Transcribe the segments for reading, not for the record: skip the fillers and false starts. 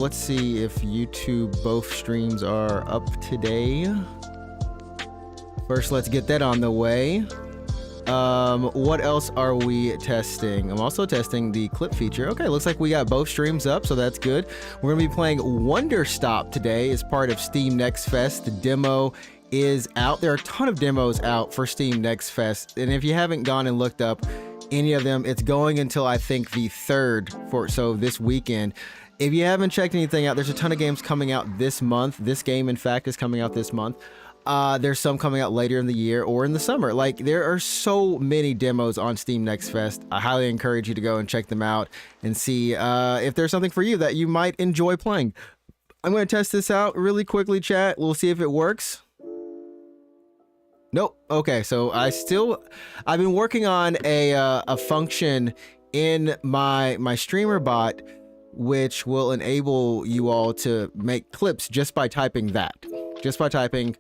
Let's see if YouTube both streams are up today. First, let's get that on the way. What else are we testing? I'm also testing the clip feature. Okay, looks like we got both streams up, so that's good. We're gonna be playing Wanderstop today as part of Steam Next Fest. The demo is out. There are a ton of demos out for Steam Next Fest, and if you haven't gone and looked up any of them, it's going until I think the 3rd, so this weekend. If you haven't checked anything out, there's a ton of games coming out this month. This game, in fact, is coming out this month. There's some coming out later in the year or in the summer. Like, there are so many demos on Steam Next Fest. I highly encourage you to go and check them out and see if there's something for you that you might enjoy playing. I'm going to test this out really quickly, chat. We'll see if it works. Nope. Okay, so I've been working on a function in my streamer bot, which will enable you all to make clips just by typing that. Just by typing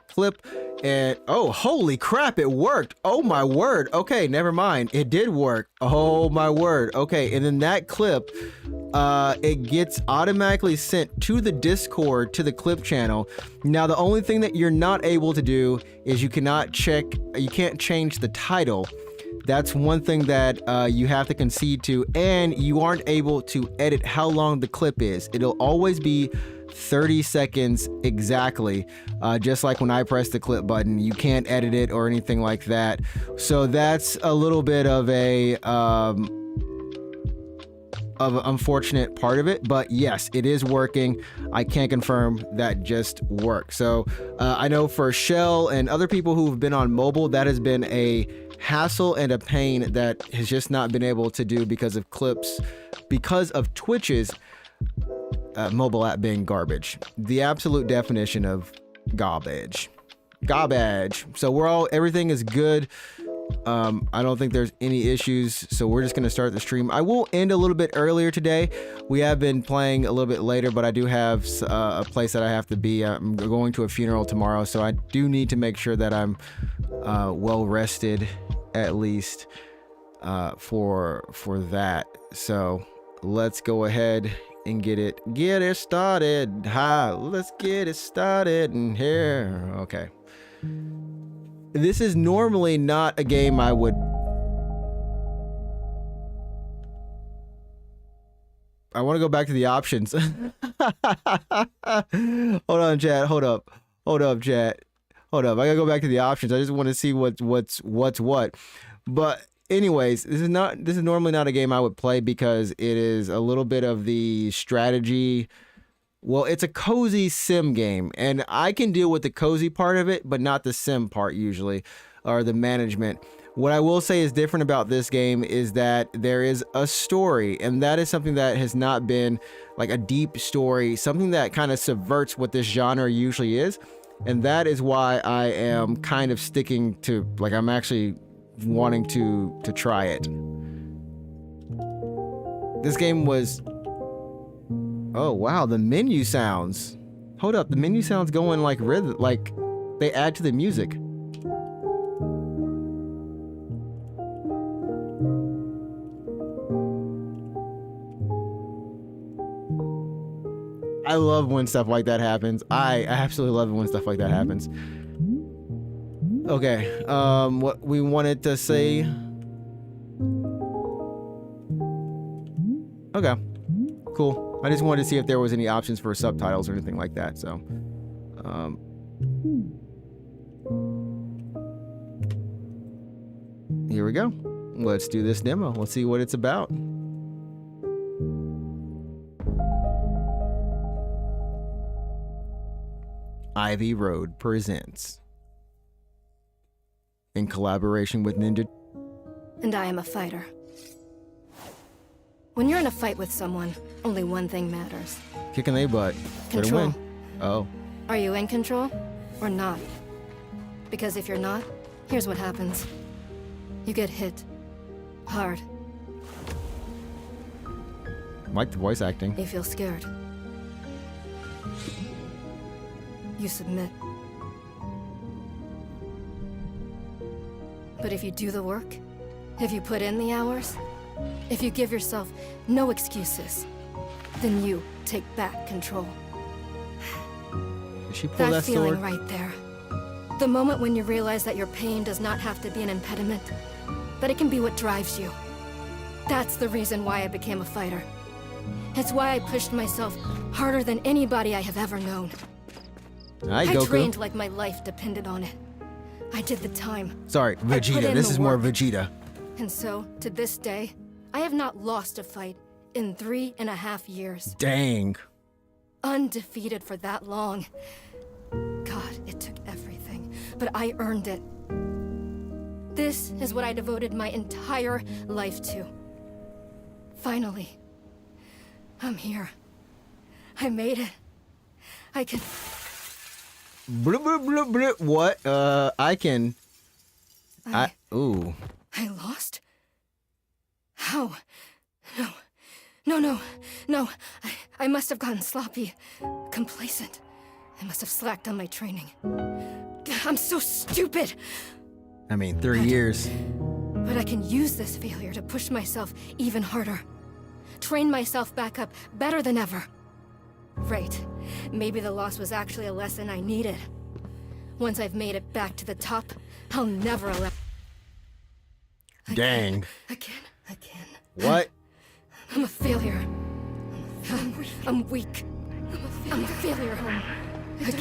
!clip, and oh, holy crap, it worked. Oh my word. Okay, never mind. It did work. Oh my word. Okay, and then that clip, it gets automatically sent to the Discord, to the clip channel. Now, the only thing that you're not able to do is you can't change the title. That's one thing that you have to concede to, and you aren't able to edit how long the clip is. It'll always be 30 seconds exactly, just like when I press the clip button. You can't edit it or anything like that. So that's a little bit of an unfortunate part of it, but yes, it is working. I can confirm that just worked. So I know for Shell and other people who've been on mobile, that has been a hassle and a pain that has just not been able to do because of clips, because of Twitch's mobile app being garbage. The absolute definition of garbage. So everything is good. I don't think there's any issues, so we're just gonna start the stream. I will end a little bit earlier today. We have been playing a little bit later, but I do have a place that I have to be. I'm going to a funeral tomorrow, so I do need to make sure that I'm well rested, at least for that. So let's go ahead and get it started. Let's get it started in here. Okay. This is normally not a game I would... I want to go back to the options. Hold on, chat. Hold up, chat. Hold up. I gotta go back to the options. I just want to see what's what. But anyways, this is normally not a game I would play because it is a little bit of the strategy. Well, it's a cozy sim game, and I can deal with the cozy part of it, but not the sim part usually, or the management. What I will say is different about this game is that there is a story, and that is something that has not been like a deep story, something that kind of subverts what this genre usually is. And that is why I am kind of sticking to, like, I'm actually wanting to try it. This game was... Oh wow, the menu sounds. Hold up, the menu sounds going like rhythm, like they add to the music. I love when stuff like that happens. I absolutely love it when stuff like that happens. Okay, what we wanted to say. Okay, cool. I just wanted to see if there was any options for subtitles or anything like that, so. Here we go. Let's do this demo. Let's see what it's about. Ivy Road presents, in collaboration with Ninja. And I am a fighter. When you're in a fight with someone, only one thing matters. Kicking their butt. Better win. Oh. Are you in control or not? Because if you're not, here's what happens. You get hit. Hard. Like the voice acting. You feel scared. You submit. But if you do the work, if you put in the hours, if you give yourself no excuses, then you take back control. Did she pull That that feeling sword? right there. The moment when you realize that your pain does not have to be an impediment, that it can be what drives you. That's the reason why I became a fighter. It's why I pushed myself harder than anybody I have ever known. Hi, I Goku. trained like my life depended on it. I did the time. Sorry, put Vegeta. in This the is more work. Vegeta. And so, to this day, I have not lost a fight in 3.5 years. Dang. Undefeated for that long. God, it took everything, but I earned it. This is what I devoted my entire life to. Finally, I'm here. I made it. I can... Bloop, bloop, bloop, bloop. What? I can... Ooh. I lost? How? No. I must have gotten sloppy, complacent. I must have slacked on my training. I'm so stupid! I mean, 3 years. But I can use this failure to push myself even harder. Train myself back up better than ever. Right. Maybe the loss was actually a lesson I needed. Once I've made it back to the top, I'll never allow... Dang. Again. What? I'm a failure. I'm weak. I'm a failure. I'm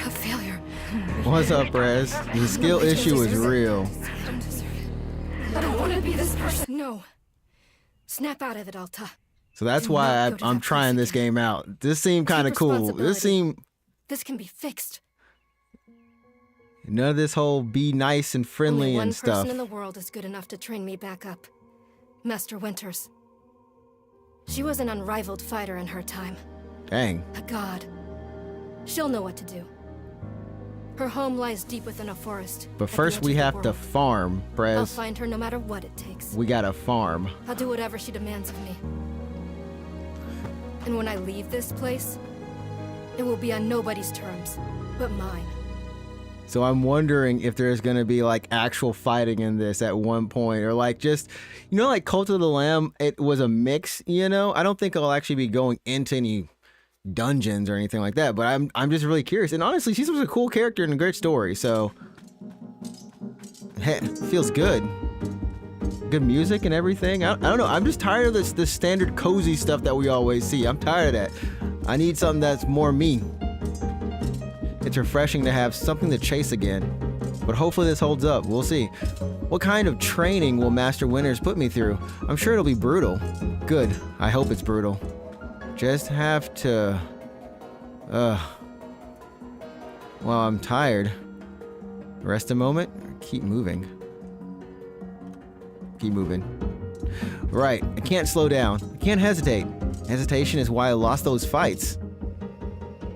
a failure. What's up, Rez? The skill issue is real. I don't want to be this person. No. Snap out of it, Alta. So that's Do why not go to I'm that trying place this game out. This seemed kind of cool. This seemed... This can be fixed. None of this whole be nice and friendly Only one and stuff. person in the world is good enough to train me back up. Master Winters. She was an unrivaled fighter in her time. Dang. A god. She'll know what to do. Her home lies deep within a forest. But at the first edge we of the have to world. farm, I'll Prez. find her no matter what it takes. We gotta farm. I'll do whatever she demands of me. And when I leave this place, it will be on nobody's terms, but mine. So I'm wondering if there's gonna be like actual fighting in this at one point, or like just, you know, like Cult of the Lamb, it was a mix, you know? I don't think I'll actually be going into any dungeons or anything like that, but I'm just really curious. And honestly, she was a cool character and a great story, so hey, feels good. Good music and everything. I don't know. I'm just tired of this standard cozy stuff that we always see. I'm tired of that. I need something that's more me. It's refreshing to have something to chase again. But hopefully this holds up. We'll see. What kind of training will Master Winters put me through? I'm sure it'll be brutal. Good. I hope it's brutal. Just have to... Well, I'm tired. Rest a moment, or keep moving. Keep moving. Right, I can't slow down. I can't hesitate. Hesitation is why I lost those fights.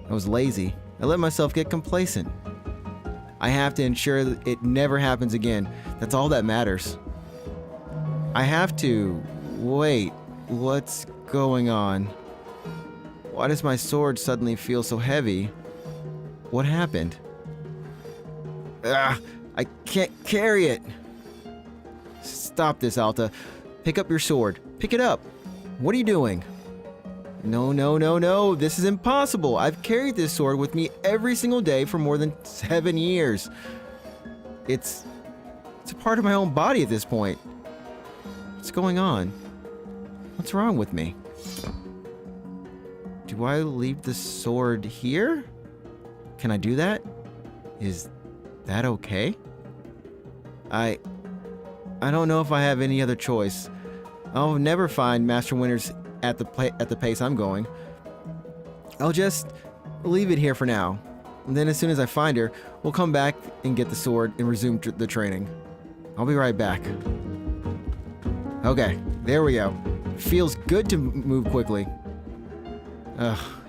I was lazy. I let myself get complacent. I have to ensure that it never happens again. That's all that matters. I have to... Wait, what's going on? Why does my sword suddenly feel so heavy? What happened? I can't carry it. Stop this, Alta. Pick up your sword. Pick it up. What are you doing? No. This is impossible. I've carried this sword with me every single day for more than 7 years. It's a part of my own body at this point. What's going on? What's wrong with me? Do I leave the sword here? Can I do that? Is that okay? I don't know if I have any other choice. I'll never find Master Winters at the pace I'm going. I'll just leave it here for now. And then as soon as I find her, we'll come back and get the sword and resume the training. I'll be right back. Okay, there we go. Feels good to move quickly.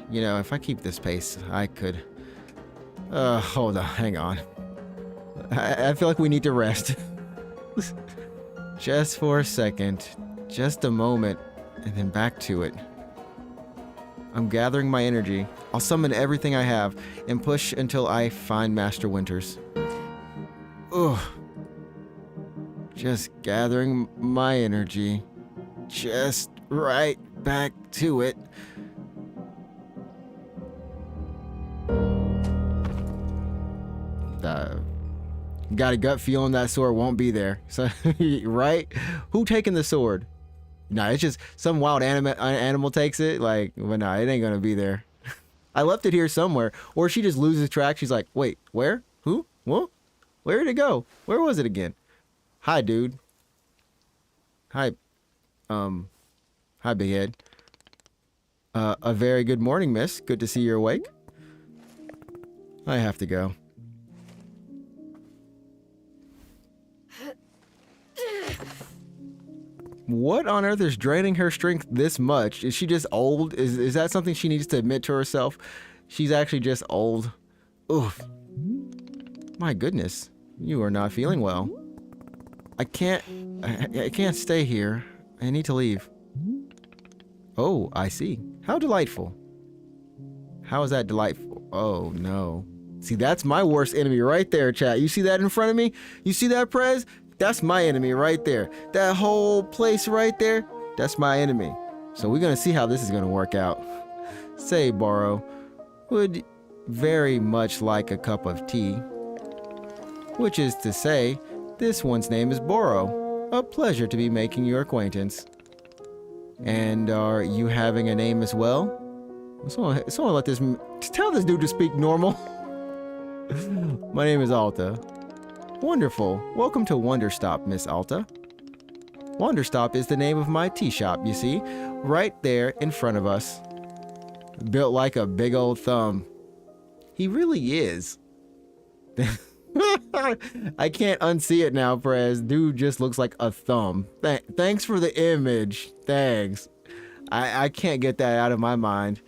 You know, if I keep this pace, I could... hold on, hang on. I feel like we need to rest. Just for a second. Just a moment. And then back to it. I'm gathering my energy. I'll summon everything I have and push until I find Master Winters. Ugh. Just gathering my energy. Just right back to it. Got a gut feeling that sword won't be there. So, right? Who taking the sword? Nah, it's just some wild animal takes it. Like, but nah, it ain't gonna be there. I left it here somewhere. Or she just loses track. She's like, wait, where? Who? What? Where did it go? Where was it again? Hi, dude. Hi. Hi, big head. A very good morning, miss. Good to see you're awake. I have to go. What on earth is draining her strength this much? Is she just old? Is that something she needs to admit to herself? She's actually just old. Oof. My goodness. You are not feeling well. I can't stay here. I need to leave. Oh, I see. How delightful. How is that delightful? Oh, no. See, that's my worst enemy right there, chat. You see that in front of me? You see that, Prez? That's my enemy right there. That whole place right there, that's my enemy. So we're going to see how this is going to work out. Say, Boro, would very much like a cup of tea. Which is to say, this one's name is Boro. A pleasure to be making your acquaintance. And are you having a name as well? Someone let this... Tell this dude to speak normal. My name is Alta. Wonderful. Welcome to Wanderstop, Miss Alta. Wanderstop is the name of my tea shop, you see, right there in front of us. Built like a big old thumb. He really is. I can't unsee it now, Prez. Dude just looks like a thumb. Thanks for the image. Thanks. I can't get that out of my mind.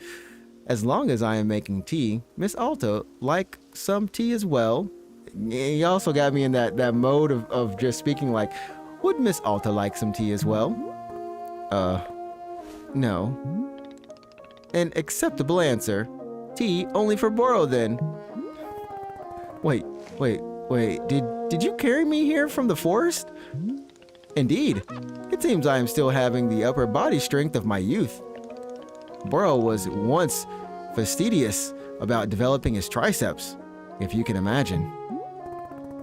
As long as I am making tea, Miss Alta like some tea as well. He also got me in that mode of just speaking like, would Miss Alta like some tea as well? No. An acceptable answer. Tea only for Boro then. Wait. Did you carry me here from the forest? Indeed. It seems I am still having the upper body strength of my youth. Boro was once fastidious about developing his triceps, if you can imagine.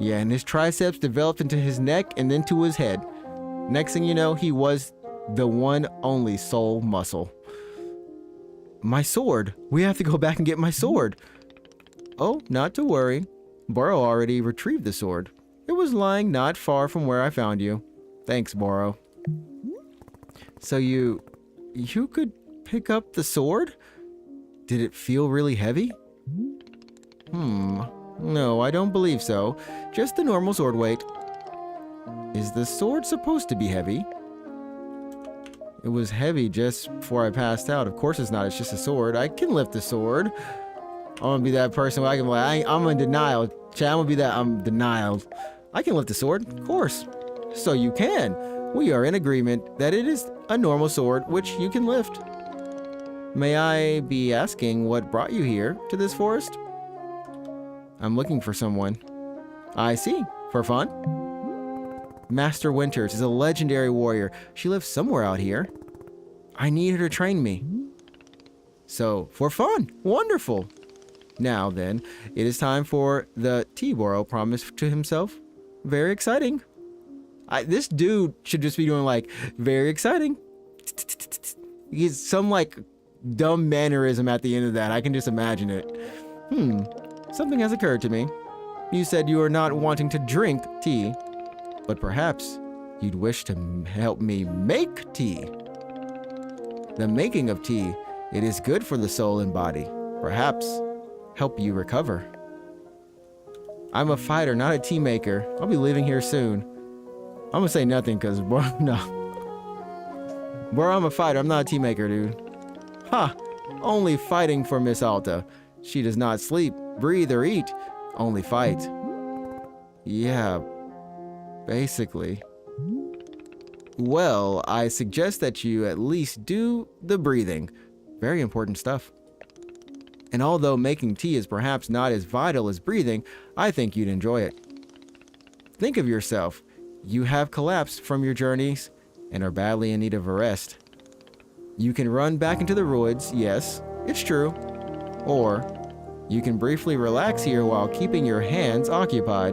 Yeah, and his triceps developed into his neck and then to his head. Next thing you know, he was the one only soul muscle. My sword. We have to go back and get my sword. Oh, not to worry. Boro already retrieved the sword. It was lying not far from where I found you. Thanks, Boro. So you could pick up the sword? Did it feel really heavy? No, I don't believe so. Just the normal sword weight. Is the sword supposed to be heavy? It was heavy just before I passed out. Of course it's not. It's just a sword. I can lift the sword. I'm gonna be that person where I can be like, I'm in denial. Chat, I'm gonna be that. I'm denial. I can lift the sword. Of course. So you can. We are in agreement that it is a normal sword which you can lift. May I be asking what brought you here to this forest? I'm looking for someone. I see. For fun? Master Winters is a legendary warrior. She lives somewhere out here. I need her to train me. So, for fun. Wonderful. Now then, it is time for the tea Boro promised to himself. Very exciting. This dude should just be doing like, very exciting. He's some like dumb mannerism at the end of that. I can just imagine it. Something has occurred to me. You said you are not wanting to drink tea, but perhaps you'd wish to help me make tea. The making of tea, it is good for the soul and body. Perhaps help you recover. I'm a fighter, not a tea maker. I'll be leaving here soon. I'm gonna say nothing because, bro, no. Bro, I'm a fighter. I'm not a tea maker, dude. Ha! Only fighting for Miss Alta. She does not sleep, breathe, or eat. Only fight. Yeah, basically. Well, I suggest that you at least do the breathing. Very important stuff. And although making tea is perhaps not as vital as breathing, I think you'd enjoy it. Think of yourself. You have collapsed from your journeys and are badly in need of a rest. You can run back into the woods, yes, it's true. Or you can briefly relax here while keeping your hands occupied.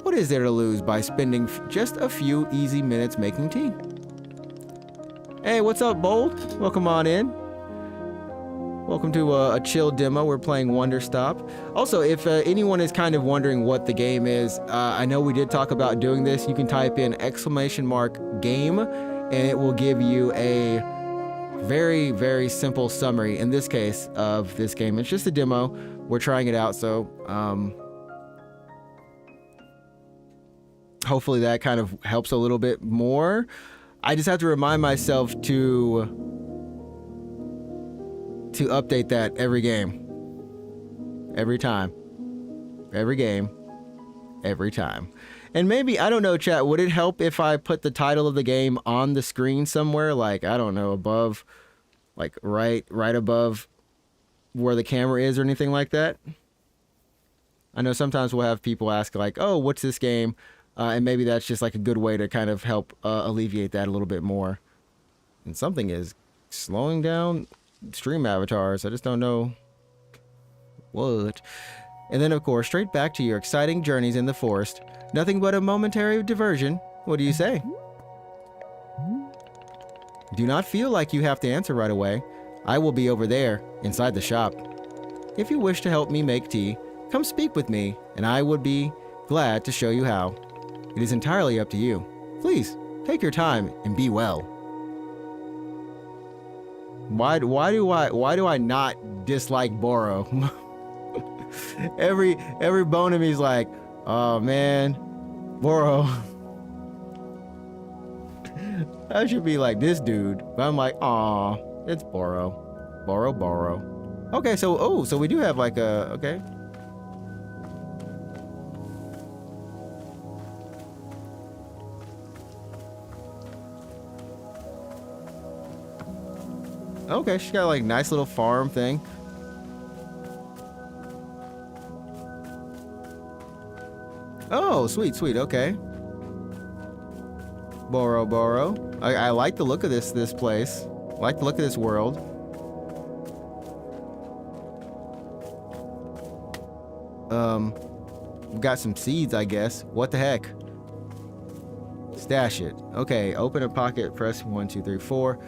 What is there to lose by spending just a few easy minutes making tea? Hey, what's up, Bold? Welcome on in. Welcome to a chill demo. We're playing Wanderstop. Also, if anyone is kind of wondering what the game is, I know we did talk about doing this. You can type in !game and it will give you a very, very simple summary, in this case, of this game. It's just a demo. We're trying it out, so hopefully that kind of helps a little bit more. I just have to remind myself to update that every game. Every time. Every game. Every time. And maybe, I don't know, chat, would it help if I put the title of the game on the screen somewhere? Like, I don't know, above, like right above where the camera is or anything like that? I know sometimes we'll have people ask like, oh, what's this game? And maybe that's just like a good way to kind of help alleviate that a little bit more. And something is slowing down stream avatars. I just don't know what. And then, of course, straight back to your exciting journeys in the forest. Nothing but a momentary diversion. What do you say? Do not feel like you have to answer right away. I will be over there, inside the shop. If you wish to help me make tea, come speak with me, and I would be glad to show you how. It is entirely up to you. Please, take your time and be well. Why do I not dislike Boro? every bone of me is like, oh man, Boro. I should be like this dude, but I'm like, aw, it's Boro. Boro. Okay, so we do have like a, okay. Okay, she got like nice little farm thing. Oh, sweet, okay. Boro. I like the look of this place. I like the look of this world. We've got some seeds, I guess. What the heck? Stash it. Okay, open a pocket, press 1, 2, 3, 4.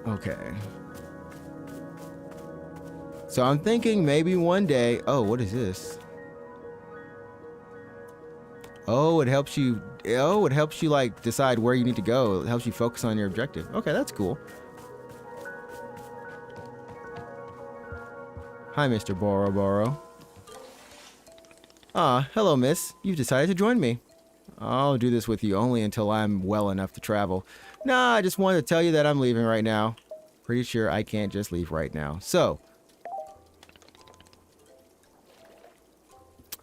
Okay. So I'm thinking maybe one day... Oh, what is this? Oh, it helps you... Oh, it helps you, like, decide where you need to go. It helps you focus on your objective. Okay, that's cool. Hi, Mr. Boro. Ah, hello, miss. You've decided to join me. I'll do this with you only until I'm well enough to travel. Nah, I just wanted to tell you that I'm leaving right now. Pretty sure I can't just leave right now. So,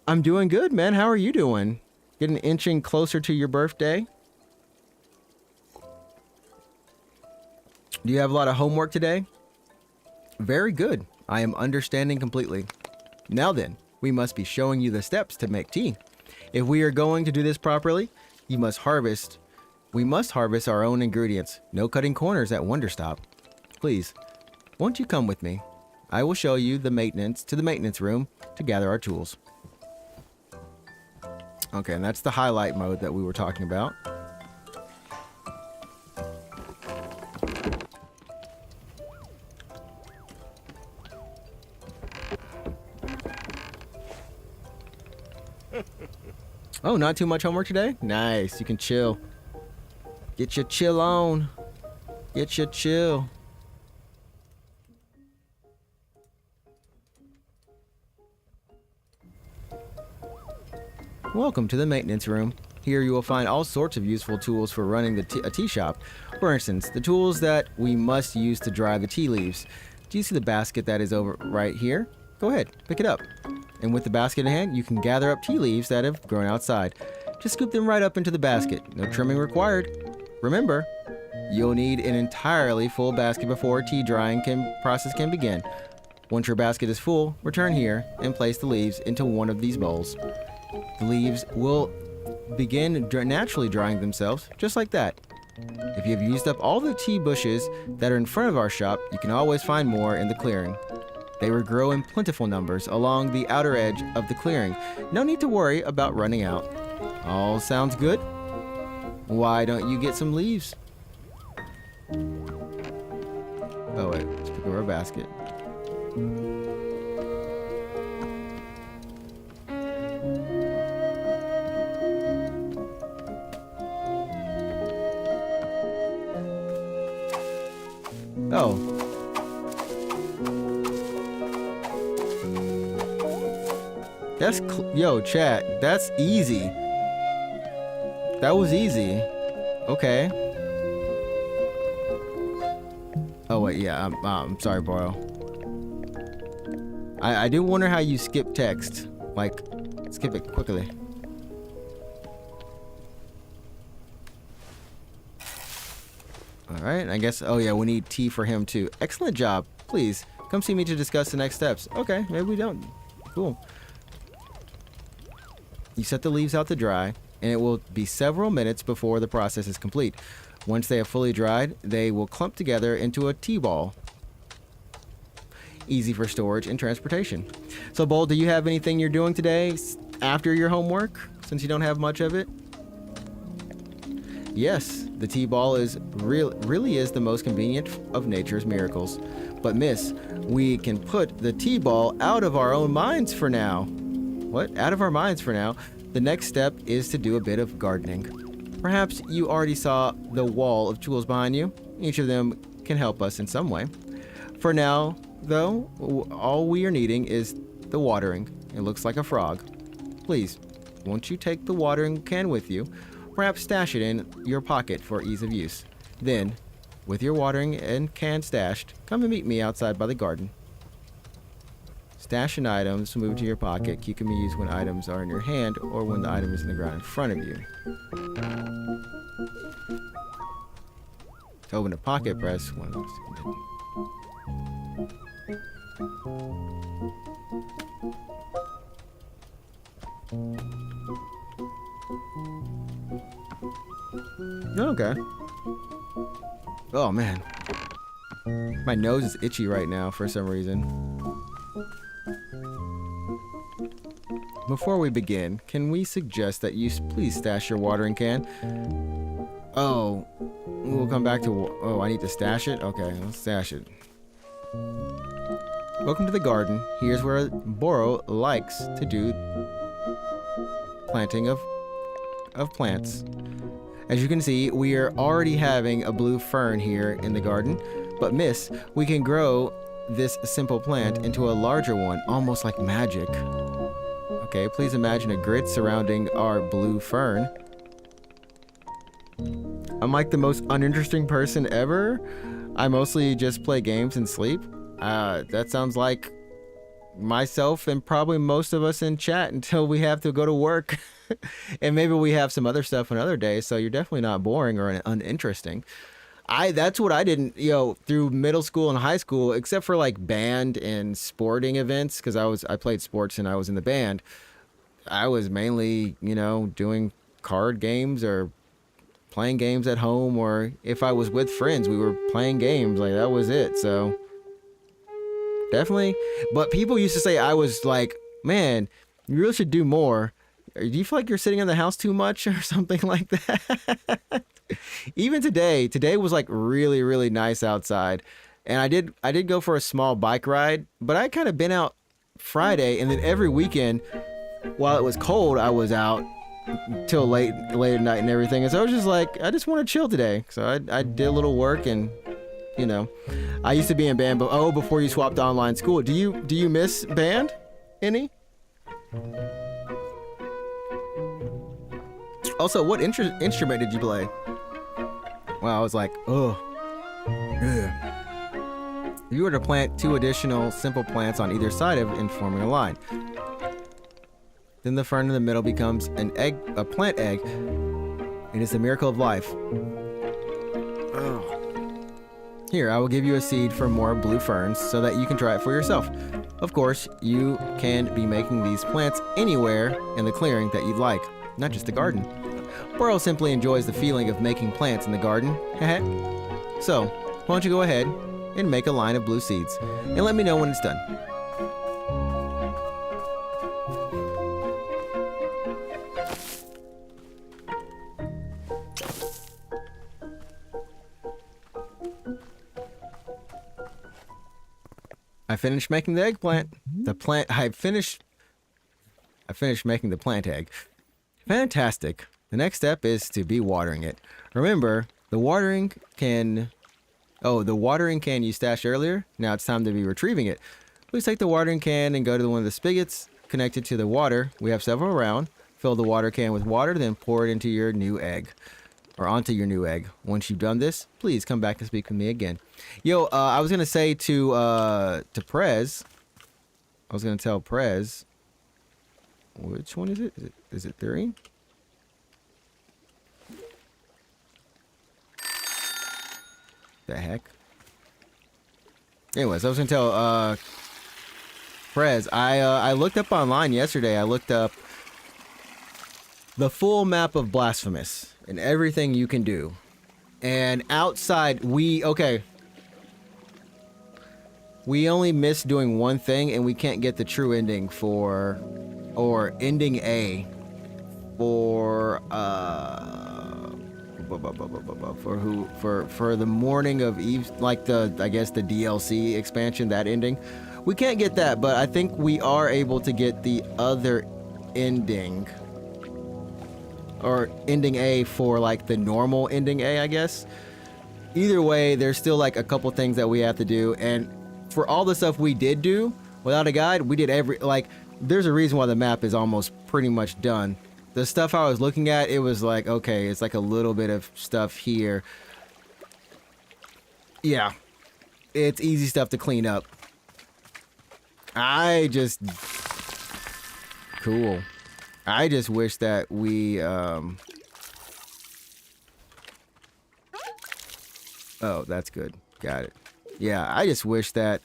I'm doing good, man. How are you doing? Getting inching closer to your birthday? Do you have a lot of homework today? Very good. I am understanding completely. Now then, we must be showing you the steps to make tea. If we are going to do this properly, we must harvest our own ingredients. No cutting corners at Wanderstop. Please, won't you come with me? I will show you the maintenance room to gather our tools. Okay, and that's the highlight mode that we were talking about. Oh, not too much homework today? Nice, you can chill. Get your chill on. Get your chill. Welcome to the maintenance room. Here you will find all sorts of useful tools for running a tea shop. For instance, the tools that we must use to dry the tea leaves. Do you see the basket that is over right here? Go ahead, pick it up. And with the basket in hand, you can gather up tea leaves that have grown outside. Just scoop them right up into the basket. No trimming required. Remember, you'll need an entirely full basket before tea drying process can begin. Once your basket is full, return here and place the leaves into one of these bowls. The leaves will begin naturally drying themselves, just like that. If you have used up all the tea bushes that are in front of our shop, you can always find more in the clearing. They will grow in plentiful numbers along the outer edge of the clearing. No need to worry about running out. All sounds good? Why don't you get some leaves? Oh wait, let's pick up our basket. Oh. That's yo, chat. That's easy. That was easy. Okay. Oh wait, yeah. I'm sorry, Boro. I do wonder how you skip text. Like, skip it quickly. Alright, I guess, oh yeah, we need tea for him too. Excellent job. Please, come see me to discuss the next steps. Okay, maybe we don't. Cool. You set the leaves out to dry, and it will be several minutes before the process is complete. Once they have fully dried, they will clump together into a tea ball. Easy for storage and transportation. So, Bold, do you have anything you're doing today after your homework, since you don't have much of it? Yes, the tea ball is really is the most convenient of nature's miracles. But miss, we can put the tea ball out of our own minds for now. What? Out of our minds for now. The next step is to do a bit of gardening. Perhaps you already saw the wall of tools behind you. Each of them can help us in some way. For now, though, all we are needing is the watering. It looks like a frog. Please, won't you take the watering can with you? Perhaps stash it in your pocket for ease of use. Then, with your watering and can stashed, come and meet me outside by the garden. Stash an item to move to your pocket. Q can be used when items are in your hand or when the item is in the ground in front of you. To open a pocket, press 1. Okay. Oh man. My nose is itchy right now for some reason. Before we begin, can we suggest that you please stash your watering can? Oh, we'll come back to... Oh, I need to stash it? Okay, let's stash it. Welcome to the garden. Here's where Boro likes to do planting of plants. As you can see, we are already having a blue fern here in the garden, but miss, we can grow this simple plant into a larger one, almost like magic. Okay, please imagine a grid surrounding our blue fern. I'm like the most uninteresting person ever. I mostly just play games and sleep. That sounds like myself and probably most of us in chat until we have to go to work. And maybe we have some other stuff another day, so you're definitely not boring or uninteresting. That's what I didn't, through middle school and high school, except for like band and sporting events, because I played sports and I was in the band. I was mainly, doing card games or playing games at home, or if I was with friends, we were playing games. Like, that was it. So definitely. But people used to say I was like, man, you really should do more. Do you feel like you're sitting in the house too much or something like that? Even today was like really, really nice outside. And I did go for a small bike ride, but I kind of been out Friday, and then every weekend while it was cold, I was out till late at night and everything. And so I was just like, I just want to chill today. So I did a little work, and I used to be in band, but before you swapped to online school, do you miss band any? Also, what instrument did you play? Wow, I was like, oh. Ugh. If you were to plant 2 additional simple plants on either side of it and forming a line, then the fern in the middle becomes a plant egg, and it's a miracle of life. Oh. Here, I will give you a seed for more blue ferns so that you can try it for yourself. Of course, you can be making these plants anywhere in the clearing that you'd like, not just the garden. Burrow simply enjoys the feeling of making plants in the garden. So, why don't you go ahead and make a line of blue seeds and let me know when it's done. I finished making the eggplant. I finished making the plant egg. Fantastic. The next step is to be watering it. Remember, the watering can you stashed earlier. Now it's time to be retrieving it. Please take the watering can and go to one of the spigots connected to the water. We have several around. Fill the water can with water, then pour it into your new egg. Or onto your new egg. Once you've done this, please come back and speak with me again. Yo, I was gonna say to Prez. I was gonna tell Prez. Which one is it? Is it 3? The heck? Anyways, I was gonna tell Prez. I looked up online yesterday. I looked up the full map of Blasphemous and everything you can do. And outside, we only missed doing one thing, and we can't get the true ending for, or ending A for for the morning of Eve, like I guess the DLC expansion, that ending. We can't get that, but I think we are able to get the other ending. Or ending A for like the normal ending A, I guess. Either way, there's still like a couple things that we have to do. And for all the stuff we did do, without a guide, we did there's a reason why the map is almost pretty much done. The stuff I was looking at, it was like, okay, it's like a little bit of stuff here. Yeah. It's easy stuff to clean up. Cool. I just wish that we, oh, that's good. Got it. Yeah, I just wish that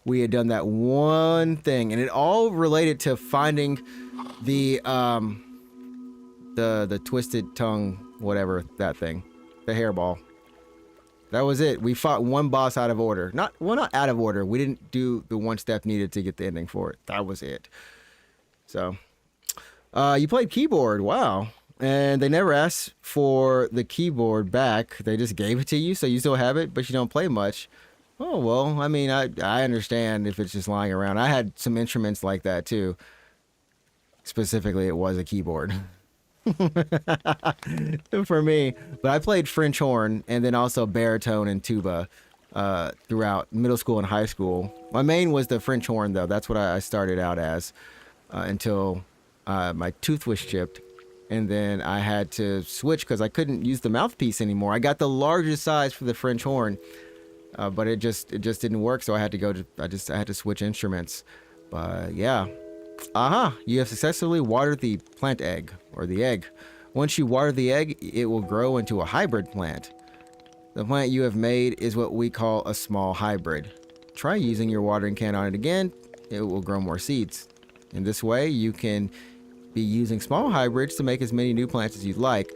we had done that one thing, and it all related to finding the twisted tongue, whatever, that thing. The hairball. That was it. We fought one boss out of order. Not out of order. We didn't do the one step needed to get the ending for it. That was it. So... you played keyboard, wow. And they never asked for the keyboard back. They just gave it to you, so you still have it, but you don't play much. Oh, well, I mean, I understand if it's just lying around. I had some instruments like that, too. Specifically, it was a keyboard. For me. But I played French horn and then also baritone and tuba throughout middle school and high school. My main was the French horn, though. That's what I started out as until... my tooth was chipped, and then I had to switch because I couldn't use the mouthpiece anymore. I got the largest size for the French horn, but it just didn't work. So I had to switch instruments. But yeah, you have successfully watered the plant egg, or the egg. Once you water the egg, it will grow into a hybrid plant. The plant you have made is what we call a small hybrid. Try using your watering can on it again. It will grow more seeds. In this way, you can be using small hybrids to make as many new plants as you'd like.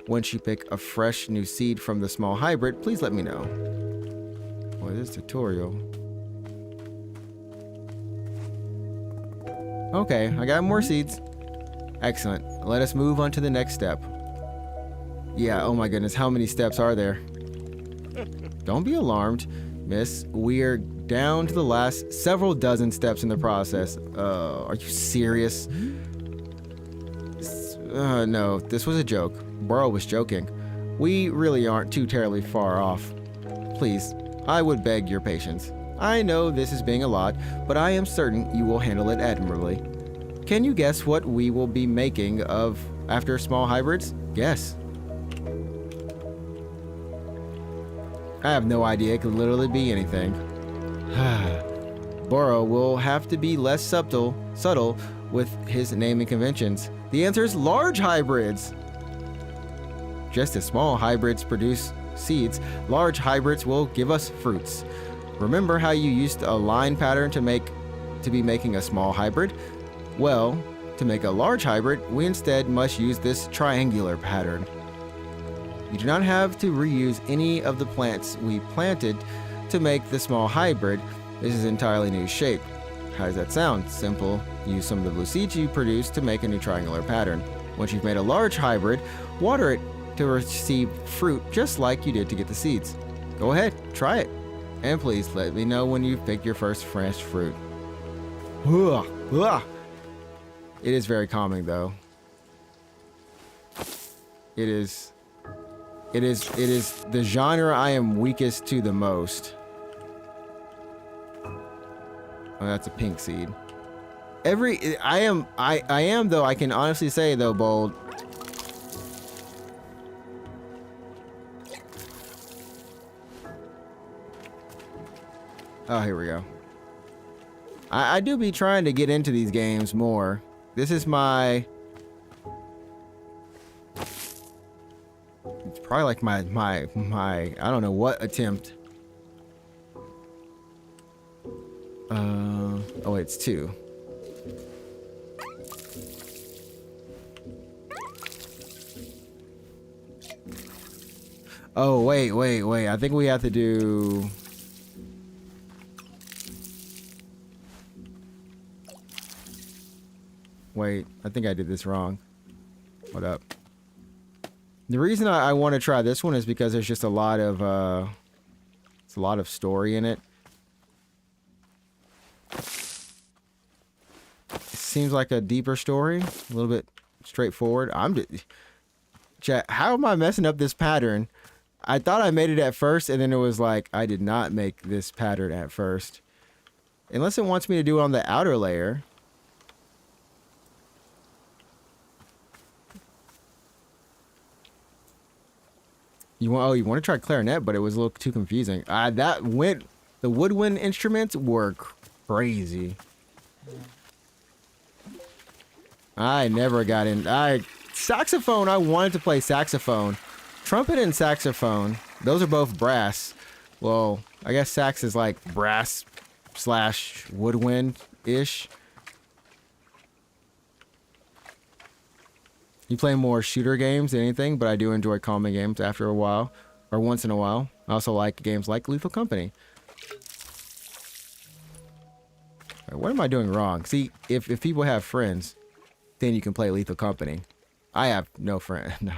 Once you pick a fresh new seed from the small hybrid, please let me know. Boy, this tutorial. Okay, I got more seeds. Excellent. Let us move on to the next step. Yeah, oh my goodness, how many steps are there? Don't be alarmed, miss. We're down to the last several dozen steps in the process. Are you serious? No, this was a joke. Burrow was joking. We really aren't too terribly far off. Please, I would beg your patience. I know this is being a lot, but I am certain you will handle it admirably. Can you guess what we will be making of after small hybrids? Guess. I have no idea. It could literally be anything. Burrow will have to be less subtle with his naming conventions. The answer is large hybrids. Just as small hybrids produce seeds, large hybrids will give us fruits. Remember how you used a line pattern to be making a small hybrid? Well, to make a large hybrid, we instead must use this triangular pattern. You do not have to reuse any of the plants we planted to make the small hybrid. This is an entirely new shape. How does that sound? Simple. Use some of the blue seeds you produced to make a new triangular pattern. Once you've made a large hybrid, water it to receive fruit just like you did to get the seeds. Go ahead, try it. And please let me know when you've picked your first fresh fruit. Ugh, ugh. It is very calming though. It is the genre I am weakest to the most. Oh, that's a pink seed. I am though, I can honestly say though, Bold. Oh, here we go. I do be trying to get into these games more. This is my... It's probably like my I don't know what attempt. Oh wait, it's 2. Oh, wait. I think we have to do... Wait, I think I did this wrong. What up? The reason I want to try this one is because there's just a lot of, it's a lot of story in it. It seems like a deeper story, a little bit straightforward. Chat, how am I messing up this pattern? I thought I made it at first, and then it was like, I did not make this pattern at first. Unless it wants me to do it on the outer layer. You want to try clarinet, but it was a little too confusing. The woodwind instruments were crazy. I never got in. Saxophone, I wanted to play saxophone. Trumpet and saxophone, those are both brass. Well, I guess sax is like brass / woodwind-ish. You play more shooter games than anything, but I do enjoy calming games after a while, or once in a while. I also like games like Lethal Company. What am I doing wrong? See, if people have friends, then you can play Lethal Company. I have no friend. No.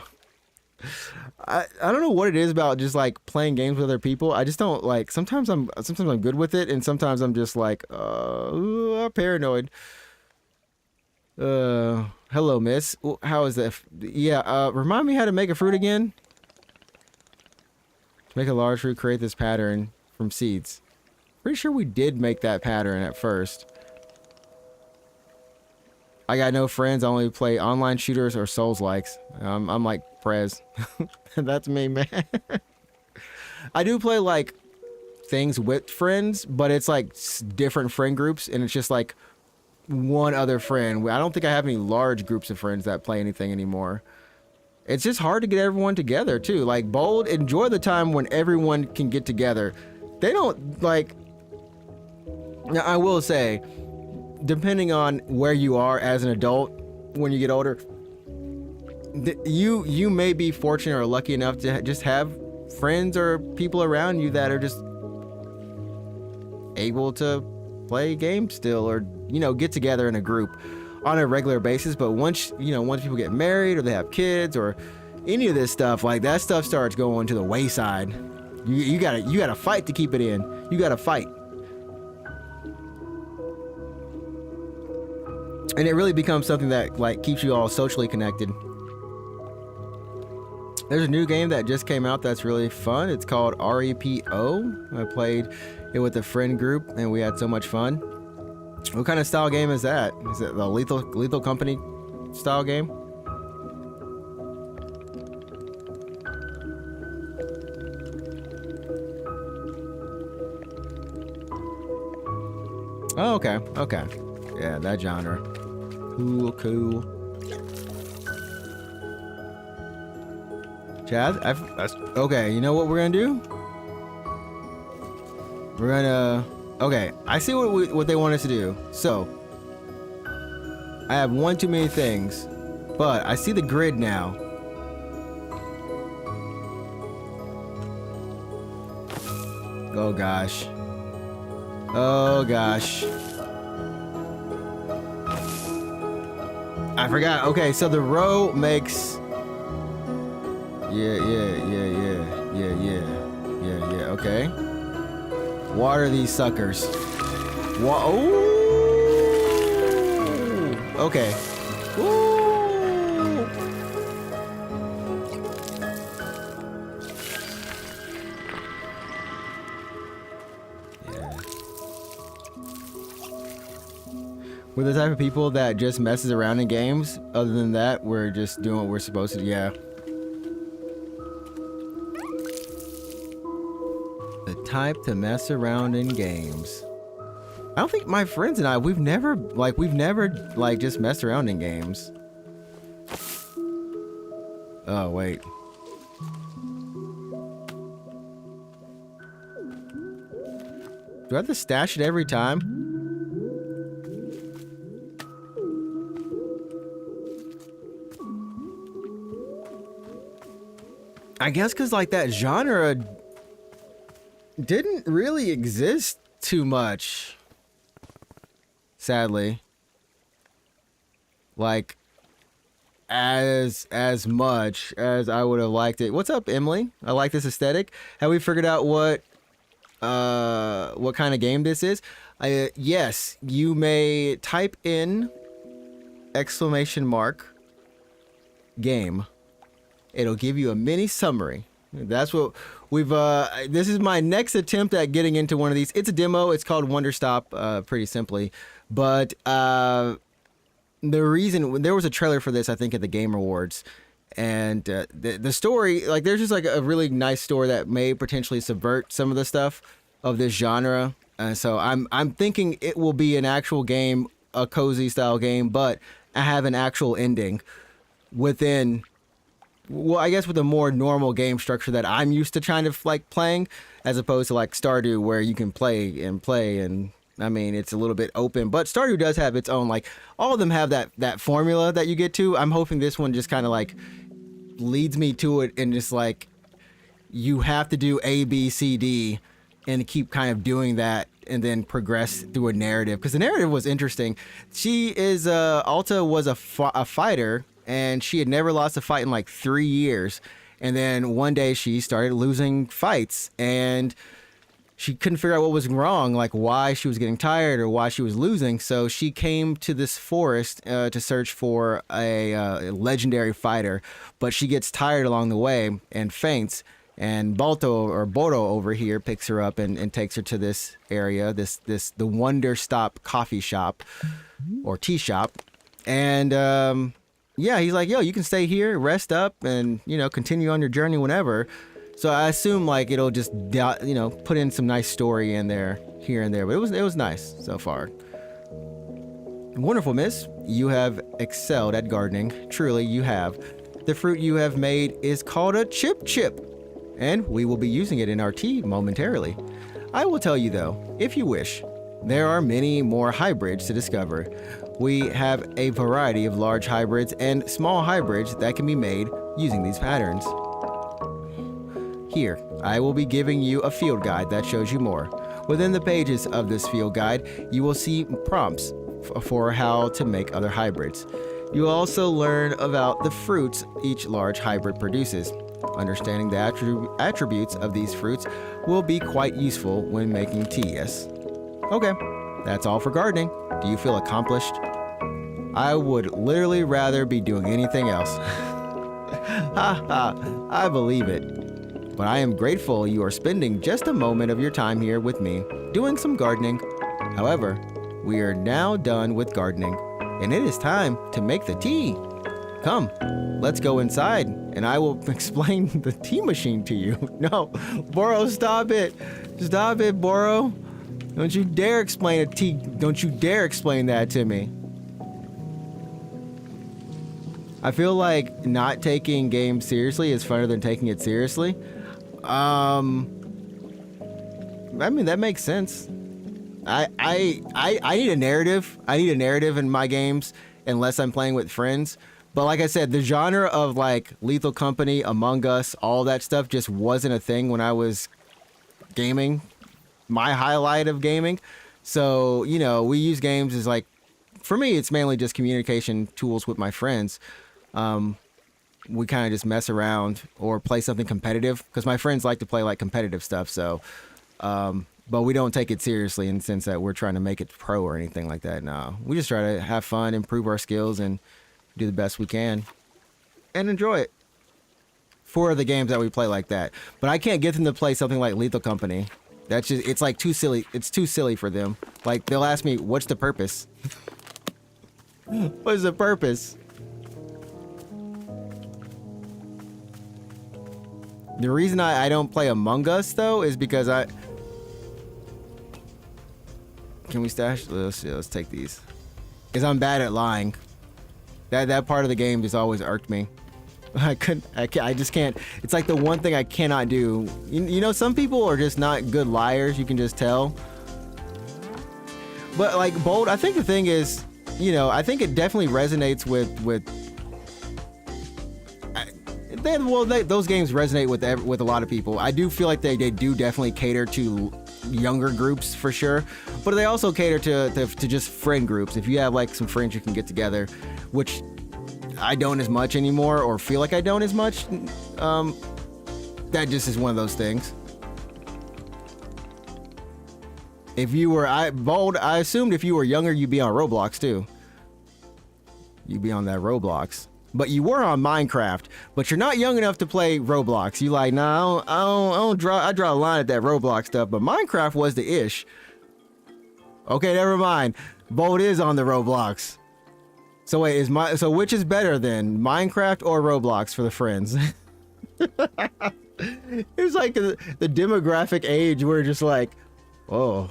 I don't know what it is about just like playing games with other people. I just don't like. Sometimes I'm good with it, and sometimes I'm just like paranoid. Hello, miss. How is that? Yeah, remind me how to make a fruit again. To make a large fruit, create this pattern from seeds. Pretty sure we did make that pattern at first. I got no friends. I only play online shooters or Souls-likes. I'm like Prez. That's me, man. I do play like things with friends, but it's like different friend groups, and it's just like one other friend. I don't think I have any large groups of friends that play anything anymore. It's just hard to get everyone together too. Like Bold, enjoy the time when everyone can get together. They don't like. Now I will say, depending on where you are as an adult, when you get older, you may be fortunate or lucky enough to just have friends or people around you that are just able to play games still, or get together in a group on a regular basis. But once people get married or they have kids or any of this stuff, like that stuff starts going to the wayside. You gotta fight to keep it in. You gotta fight. And it really becomes something that like keeps you all socially connected. There's a new game that just came out that's really fun. It's called REPO. I played it with a friend group and we had so much fun. What kind of style game is that? Is it the Lethal Company style game? Oh, okay. Yeah, that genre. Cool. Chad, okay, you know what we're gonna do? We're gonna... Okay, I see what they want us to do. So, I have one too many things, but I see the grid now. Oh gosh. Oh gosh. I forgot. Okay, so the row makes... Yeah, okay. Water these suckers. Ooh! Okay. Ooh! Yeah. We're the type of people that just messes around in games. Other than that, we're just doing what we're supposed to do. Yeah. The type to mess around in games. I don't think my friends and I, we've never just messed around in games. Oh, wait. Do I have to stash it every time? I guess because like that genre didn't really exist too much, sadly. Like as much as I would have liked it. What's up, Emily? I like this aesthetic. Have we figured out what kind of game this is? Yes, you may type in !game. It'll give you a mini summary. That's what we've this is my next attempt at getting into one of these. It's a demo. It's called Wanderstop, pretty simply. But the reason there was a trailer for this, I think, at the Game Awards, and the story, like, there's just like a really nice story that may potentially subvert some of the stuff of this genre. So I'm thinking it will be an actual game, a cozy style game, but I have an actual ending within. Well, I guess with a more normal game structure that I'm used to trying to like playing, as opposed to like Stardew, where you can play, and I mean, it's a little bit open, but Stardew does have its own, like, all of them have that formula that you get to. I'm hoping this one just kind of like leads me to it, and just like, you have to do A, B, C, D, and keep kind of doing that, and then progress through a narrative, because the narrative was interesting. Alta was a fighter, and she had never lost a fight in like 3 years. And then one day she started losing fights, and she couldn't figure out what was wrong, like why she was getting tired or why she was losing. So she came to this forest to search for a legendary fighter, but she gets tired along the way and faints. And Bodo over here picks her up and takes her to this area, the Wanderstop coffee shop or tea shop. And yeah, he's like, yo, you can stay here, rest up, and, you know, continue on your journey whenever. So I assume like it'll just, you know, put in some nice story in there, here and there. But it was nice so far. Wonderful, miss. You have excelled at gardening. Truly, you have. The fruit you have made is called a chip, and we will be using it in our tea momentarily. I will tell you though, if you wish, there are many more hybrids to discover. We have a variety of large hybrids and small hybrids that can be made using these patterns. Here, I will be giving you a field guide that shows you more. Within the pages of this field guide, you will see prompts for how to make other hybrids. You will also learn about the fruits each large hybrid produces. Understanding the attributes of these fruits will be quite useful when making tea, yes? Okay, that's all for gardening. Do you feel accomplished? I would literally rather be doing anything else. Ha ha, I believe it. But I am grateful you are spending just a moment of your time here with me, doing some gardening. However, we are now done with gardening, and it is time to make the tea. Come, let's go inside, and I will explain the tea machine to you. No, Boro, stop it. Stop it, Boro. Don't you dare explain a tea. Don't you dare explain that to me. I feel like not taking games seriously is funner than taking it seriously. I mean, that makes sense. I need a narrative. I need a narrative in my games unless I'm playing with friends. But like I said, the genre of like Lethal Company, Among Us, all that stuff just wasn't a thing when I was gaming. My highlight of gaming. So, you know, we use games as like, for me, it's mainly just communication tools with my friends. We kind of just mess around or play something competitive because my friends like to play like competitive stuff. So, but we don't take it seriously in the sense that we're trying to make it pro or anything like that. No, we just try to have fun, improve our skills, and do the best we can and enjoy it for the games that we play like that. But I can't get them to play something like Lethal Company. That's just, it's like too silly. It's too silly for them. Like they'll ask me, what's the purpose? What's the purpose? The reason I don't play Among Us though is because can we stash? Let's take these. Because I'm bad at lying. That part of the game just always irked me. I just can't. It's like the one thing I cannot do. You know, some people are just not good liars. You can just tell. But like Bold, I think the thing is, you know, I think it definitely resonates with those games resonate with a lot of people. I do feel like they do definitely cater to younger groups for sure, but they also cater to just friend groups. If you have like some friends you can get together, which I don't as much anymore, or feel like I don't as much. That just is one of those things. If you were I assumed if you were younger, you'd be on Roblox too. You'd be on that Roblox. But you were on Minecraft, but you're not young enough to play Roblox. You like, nah, I draw a line at that Roblox stuff, but Minecraft was the ish. Okay, never mind. Bold is on the Roblox. So wait, so which is better then, Minecraft or Roblox for the friends? It's like the demographic age. We're just like, oh,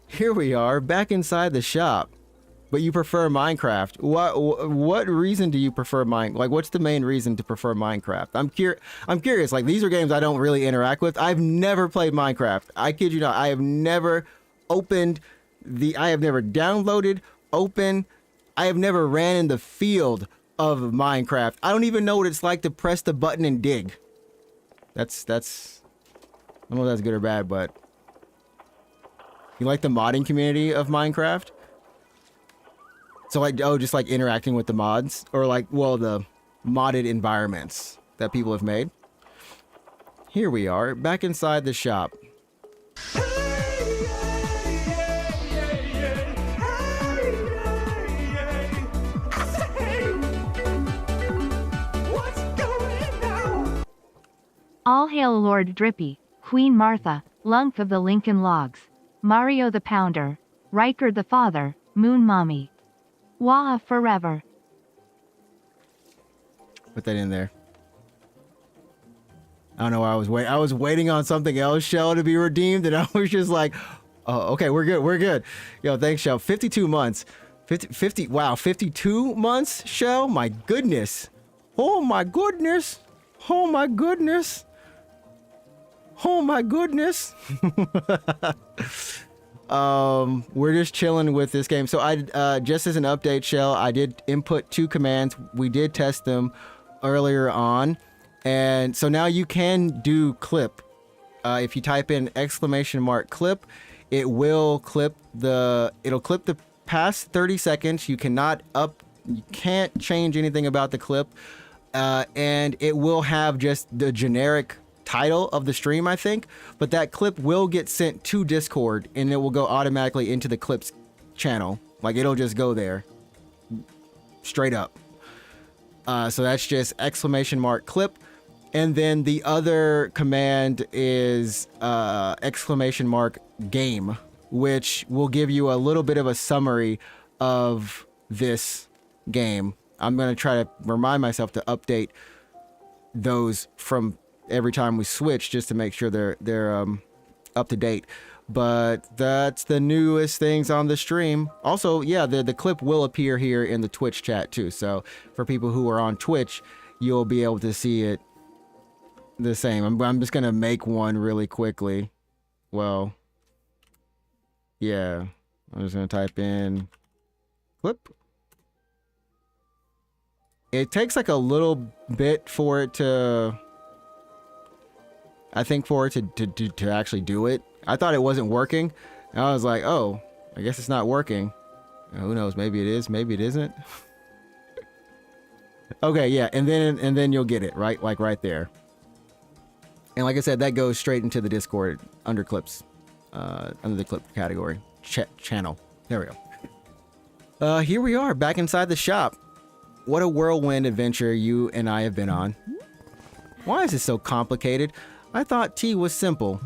here we are back inside the shop. But you prefer Minecraft. What reason do you prefer Like, what's the main reason to prefer Minecraft? I'm curious. Like, these are games I don't really interact with. I've never played Minecraft. I kid you not. I have never I have never downloaded, opened. I have never ran in the field of Minecraft. I don't even know what it's like to press the button and dig. That's. I don't know if that's good or bad, but you like the modding community of Minecraft? So like, oh, just like interacting with the mods, or like, well, the modded environments that people have made. Here we are, back inside the shop. All hail Lord Drippy, Queen Martha, Lunk of the Lincoln Logs, Mario the Pounder, Riker the Father, Moon Mommy. Wah forever. Put that in there. I don't know why I was waiting on something else, Shell, to be redeemed, and I was just like, oh, okay, we're good. Yo, thanks, Shell. 52 months. 50, wow, 52 months, Shell? My goodness. Oh my goodness. Oh my goodness. Oh my goodness. We're just chilling with this game. So I just as an update, Shell, I did input 2 commands. We did test them earlier on, and so now you can do clip. If you type in !clip, it will clip it'll clip the past 30 seconds. You can't change anything about the clip, and it will have just the generic title of the stream, I think, but that clip will get sent to Discord and it will go automatically into the clips channel. Like, it'll just go there straight up. So that's just !clip, and then the other command is !game, which will give you a little bit of a summary of this game. I'm gonna try to remind myself to update those from every time we switch, just to make sure they're up to date. But that's the newest things on the stream. Also, yeah, the clip will appear here in the Twitch chat too. So for people who are on Twitch, you'll be able to see it the same. I'm just gonna make one really quickly. Well, yeah, I'm just gonna type in clip. It takes like a little bit for it to, I think, for it to actually do it. I thought it wasn't working. And I was like, oh, I guess it's not working. Who knows? Maybe it is. Maybe it isn't. Okay, yeah, and then you'll get it, right? Like right there. And like I said, that goes straight into the Discord under clips, under the clip category channel. There we go. Here we are back inside the shop. What a whirlwind adventure you and I have been on. Why is it so complicated? I thought tea was simple.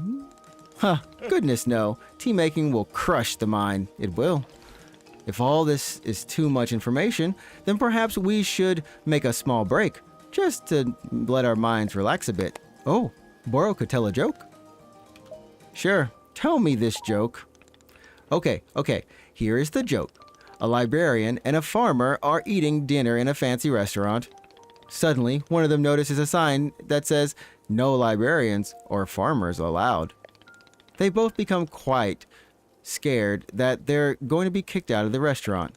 Huh, goodness no. Tea making will crush the mind. It will. If all this is too much information, then perhaps we should make a small break, just to let our minds relax a bit. Oh, Boro could tell a joke? Sure, tell me this joke. Okay, here is the joke. A librarian and a farmer are eating dinner in a fancy restaurant. Suddenly, one of them notices a sign that says, "No librarians or farmers allowed." They both become quite scared that they're going to be kicked out of the restaurant.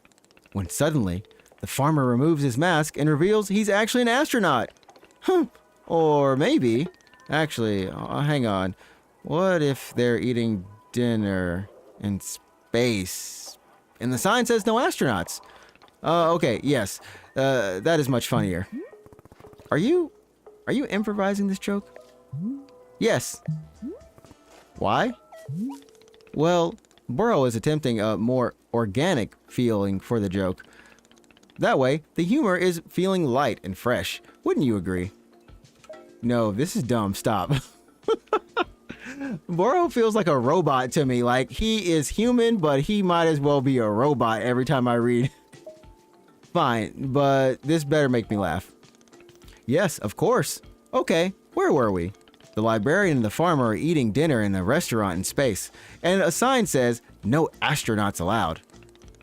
When suddenly, the farmer removes his mask and reveals he's actually an astronaut. Or maybe, actually, hang on. What if they're eating dinner in space? And the sign says no astronauts. Okay, yes. That is much funnier. Are you improvising this joke? Yes. Why? Well, Burrow is attempting a more organic feeling for the joke. That way, the humor is feeling light and fresh. Wouldn't you agree? No, this is dumb. Stop. Burrow feels like a robot to me. Like, he is human, but he might as well be a robot every time I read. Fine, but this better make me laugh. Yes, of course. Okay, where were we? The librarian and the farmer are eating dinner in a restaurant in space, and a sign says, "No astronauts allowed."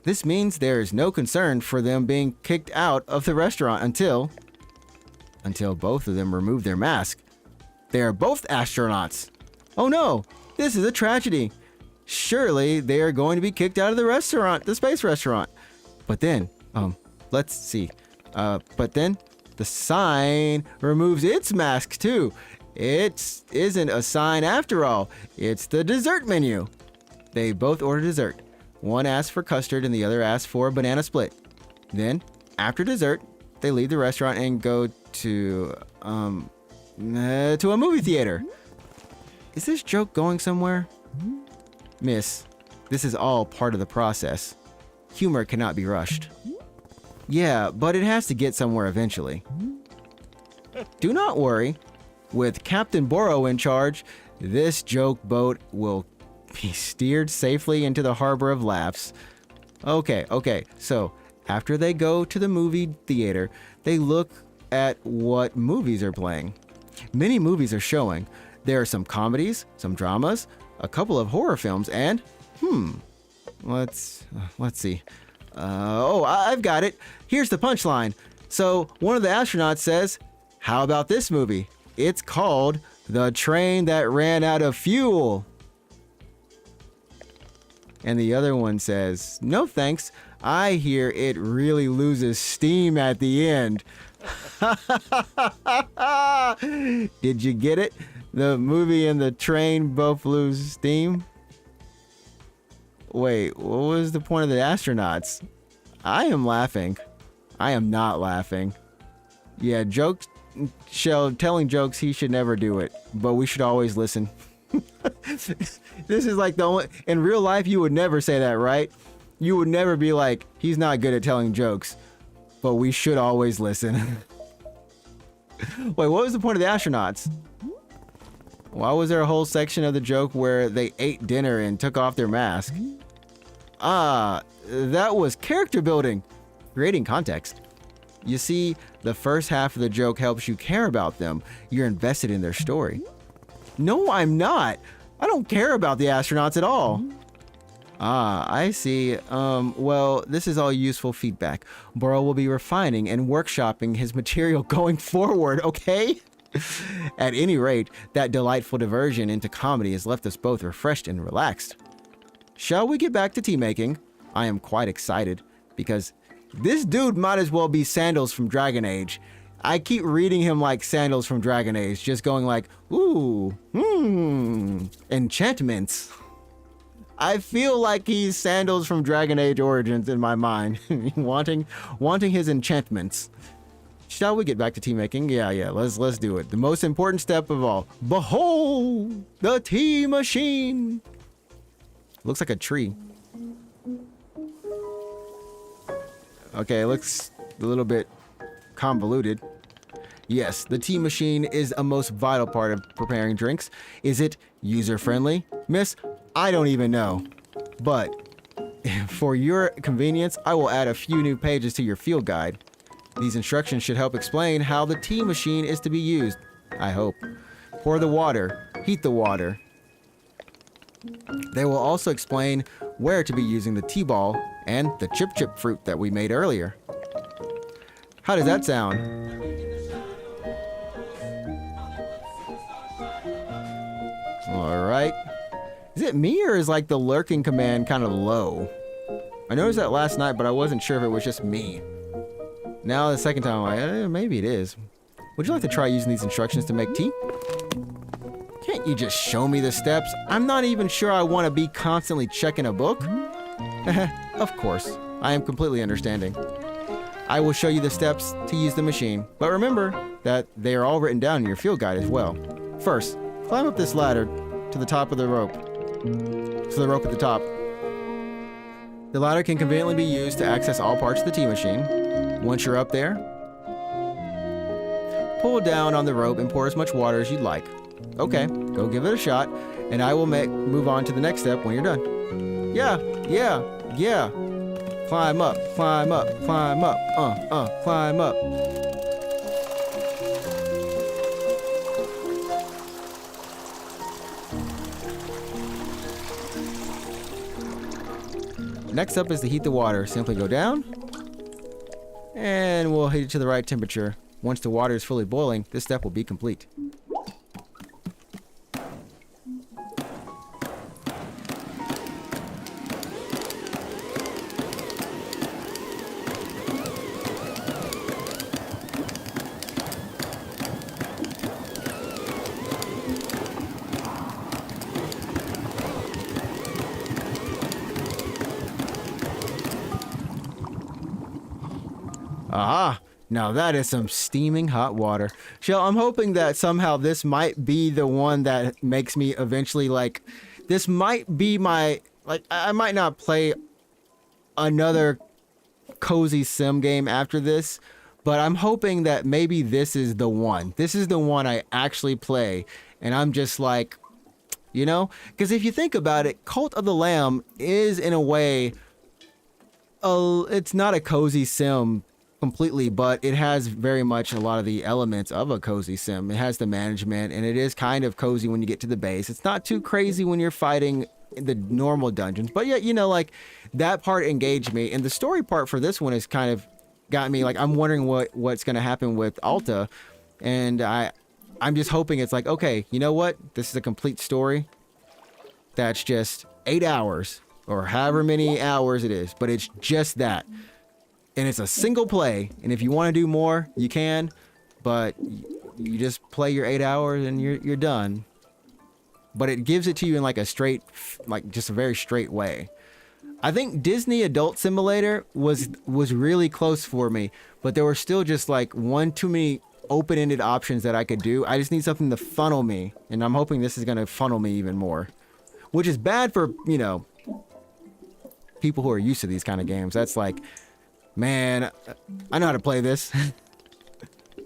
This means there is no concern for them being kicked out of the restaurant until both of them remove their mask. They are both astronauts. Oh no, this is a tragedy. Surely they are going to be kicked out of the restaurant, the space restaurant. But then, let's see. But then the sign removes its mask too. It isn't a sign after all. It's the dessert menu. They both order dessert. One asks for custard and the other asks for a banana split. Then, after dessert, they leave the restaurant and go to a movie theater. Is this joke going somewhere? Miss, this is all part of the process. Humor cannot be rushed. Yeah, but it has to get somewhere eventually. Do not worry. With Captain Boro in charge, this joke boat will be steered safely into the harbor of laughs. Okay, so after they go to the movie theater, they look at what movies are playing. Many movies are showing. There are some comedies, some dramas, a couple of horror films, and let's see. I've got it. Here's the punchline. So one of the astronauts says, "How about this movie? It's called The Train That Ran Out of Fuel." And the other one says, "No thanks. I hear it really loses steam at the end." Did you get it? The movie and the train both lose steam? Wait, what was the point of the astronauts? I am laughing. I am not laughing. Yeah, telling jokes, he should never do it, but we should always listen. This is like the only, in real life, you would never say that, right? You would never be like, he's not good at telling jokes, but we should always listen. Wait, what was the point of the astronauts? Why was there a whole section of the joke where they ate dinner and took off their mask? That was character building, creating context. You see, the first half of the joke helps you care about them. You're invested in their story. No, I'm not. I don't care about the astronauts at all. Ah, I see. Well, this is all useful feedback. Burrow will be refining and workshopping his material going forward, okay? At any rate, that delightful diversion into comedy has left us both refreshed and relaxed. Shall we get back to tea making? I am quite excited, because this dude might as well be Sandals from Dragon Age. I keep reading him like Sandals from Dragon Age, just going like, ooh, enchantments. I feel like he's Sandals from Dragon Age Origins in my mind, wanting his enchantments. Shall we get back to tea making? Yeah, let's do it. The most important step of all. Behold, the tea machine. Looks like a tree. Okay, it looks a little bit convoluted. Yes, the tea machine is a most vital part of preparing drinks. Is it user-friendly? Miss, I don't even know. But for your convenience, I will add a few new pages to your field guide. These instructions should help explain how the tea machine is to be used, I hope. Pour the water, heat the water. They will also explain where to be using the tea ball and the chip fruit that we made earlier. How does that sound? All right. Is it me or is like the lurking command kind of low? I noticed that last night, but I wasn't sure if it was just me. Now the second time, I'm like, maybe it is. Would you like to try using these instructions to make tea? Can't you just show me the steps? I'm not even sure I want to be constantly checking a book. Of course, I am completely understanding. I will show you the steps to use the machine, but remember that they are all written down in your field guide as well. First, climb up this ladder to the top of the rope. To the rope at the top. The ladder can conveniently be used to access all parts of the tea machine. Once you're up there, pull down on the rope and pour as much water as you'd like. Okay, go give it a shot, and I will move on to the next step when you're done. Yeah. Climb up, climb up, climb up, climb up. Next up is to heat the water. Simply go down, and we'll heat it to the right temperature. Once the water is fully boiling, this step will be complete. Aha! Now that is some steaming hot water. Shell, I'm hoping that somehow this might be the one that makes me eventually this might be my, I might not play another cozy sim game after this, but I'm hoping that maybe this is the one. This is the one I actually play, and I'm just like, because if you think about it, Cult of the Lamb is in a way, it's not a cozy sim completely, but it has very much a lot of the elements of a cozy sim. It has the management, and it is kind of cozy when you get to the base. It's not too crazy when you're fighting the normal dungeons, but yeah, that part engaged me, and the story part for this one has kind of got me I'm wondering what's going to happen with Alta, and I'm just hoping it's okay, you know what, this is a complete story that's just 8 hours or however many hours it is, but it's just that. And it's a single play, and if you want to do more, you can, but you just play your 8 hours and you're done. But it gives it to you in a straight, just a very straight way. I think Disney Adult Simulator was really close for me, but there were still just one too many open-ended options that I could do. I just need something to funnel me, and I'm hoping this is going to funnel me even more, which is bad for, people who are used to these kind of games. That's man, I know how to play this.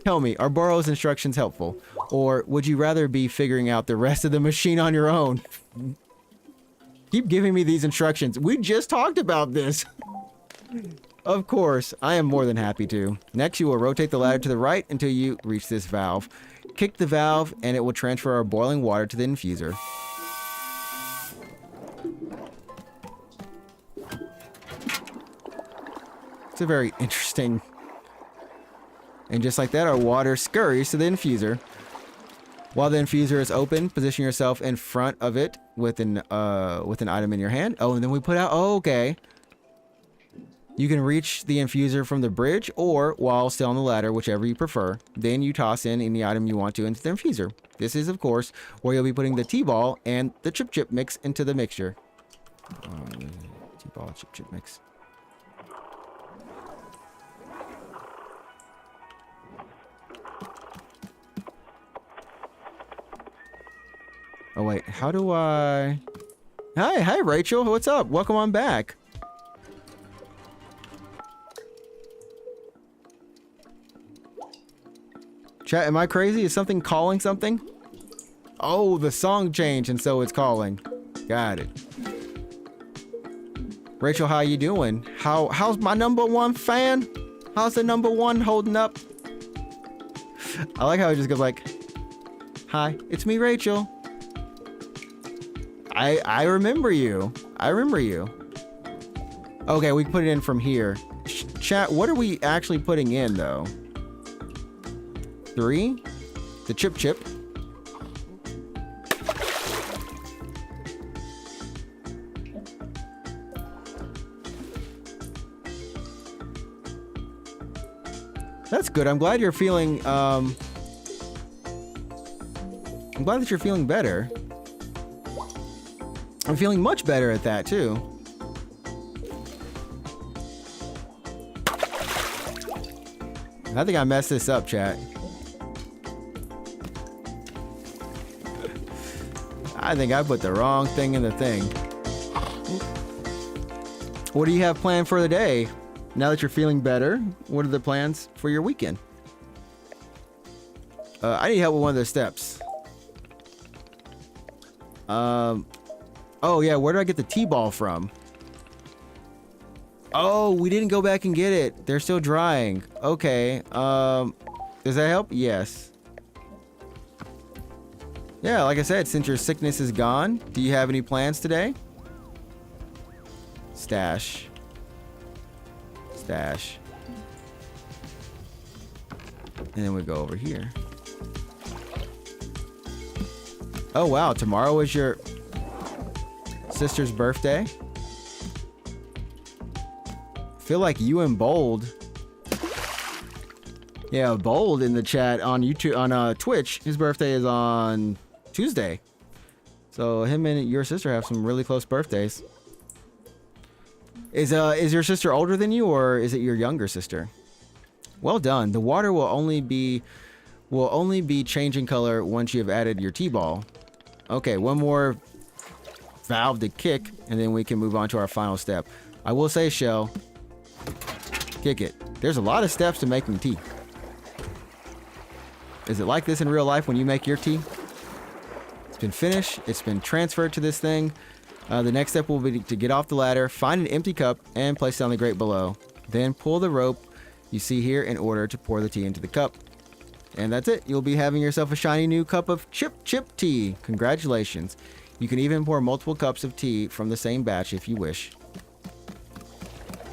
Tell me, are Burrow's instructions helpful? Or would you rather be figuring out the rest of the machine on your own? Keep giving me these instructions. We just talked about this. Of course, I am more than happy to. Next, you will rotate the ladder to the right until you reach this valve. Kick the valve, and it will transfer our boiling water to the infuser. It's a very interesting. And just like that, our water scurries to the infuser. While the infuser is open, position yourself in front of it with an item in your hand. Oh, and then we put out. Oh, okay. You can reach the infuser from the bridge or while still on the ladder, whichever you prefer. Then you toss in any item you want to into the infuser. This is, of course, where you'll be putting the T-ball and the chip mix into the mixture. T-ball chip mix. Oh wait, how do I? Hi Rachel, what's up? Welcome on back. Chat, am I crazy? Is something calling something? Oh, the song changed and so it's calling. Got it. Rachel, how you doing? How's my #1 fan? How's the #1 holding up? I like how it just goes like, hi, it's me, Rachel. I remember you. I remember you. Okay, we can put it in from here. Chat, what are we actually putting in though? 3? The chip. That's good. I'm glad you're feeling, I'm glad that you're feeling better. I'm feeling much better at that too. I think I messed this up, chat. I think I put the wrong thing in the thing. What do you have planned for the day? Now that you're feeling better, what are the plans for your weekend? I need help with one of the steps. Oh yeah, where did I get the T-ball from? Oh, we didn't go back and get it. They're still drying. Okay. Does that help? Yes. Yeah, like I said, since your sickness is gone, do you have any plans today? Stash. And then we go over here. Oh wow, tomorrow is your sister's birthday. Feel like you and Bold. Yeah, Bold in the chat on YouTube, on Twitch. His birthday is on Tuesday. So him and your sister have some really close birthdays. Is your sister older than you, or is it your younger sister? Well done. The water will only be changing color once you have added your T-ball. Okay, one more valve to kick, and then we can move on to our final step. I will say, Shell, kick it. There's a lot of steps to making tea. Is it like this in real life when you make your tea? It's been finished. It's been transferred to this thing. The next step will be to get off the ladder, find an empty cup, and place it on the grate below. Then pull the rope you see here in order to pour the tea into the cup. And that's it. You'll be having yourself a shiny new cup of chip tea. Congratulations. You can even pour multiple cups of tea from the same batch if you wish.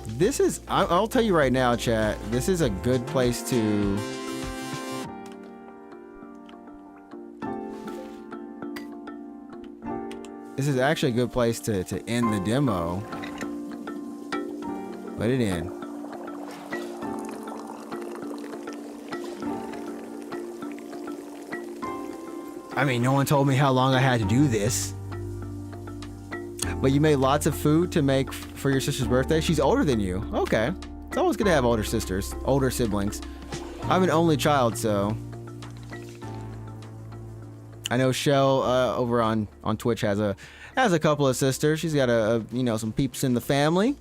This is, I'll tell you right now, chat, this is a good place to... This is actually a good place to end the demo. Put it in. I mean, no one told me how long I had to do this. But you made lots of food to make for your sister's birthday? She's older than you. Okay. It's always good to have older sisters, older siblings. I'm an only child, so... I know Shell over on Twitch has a couple of sisters. She's got some peeps in the family.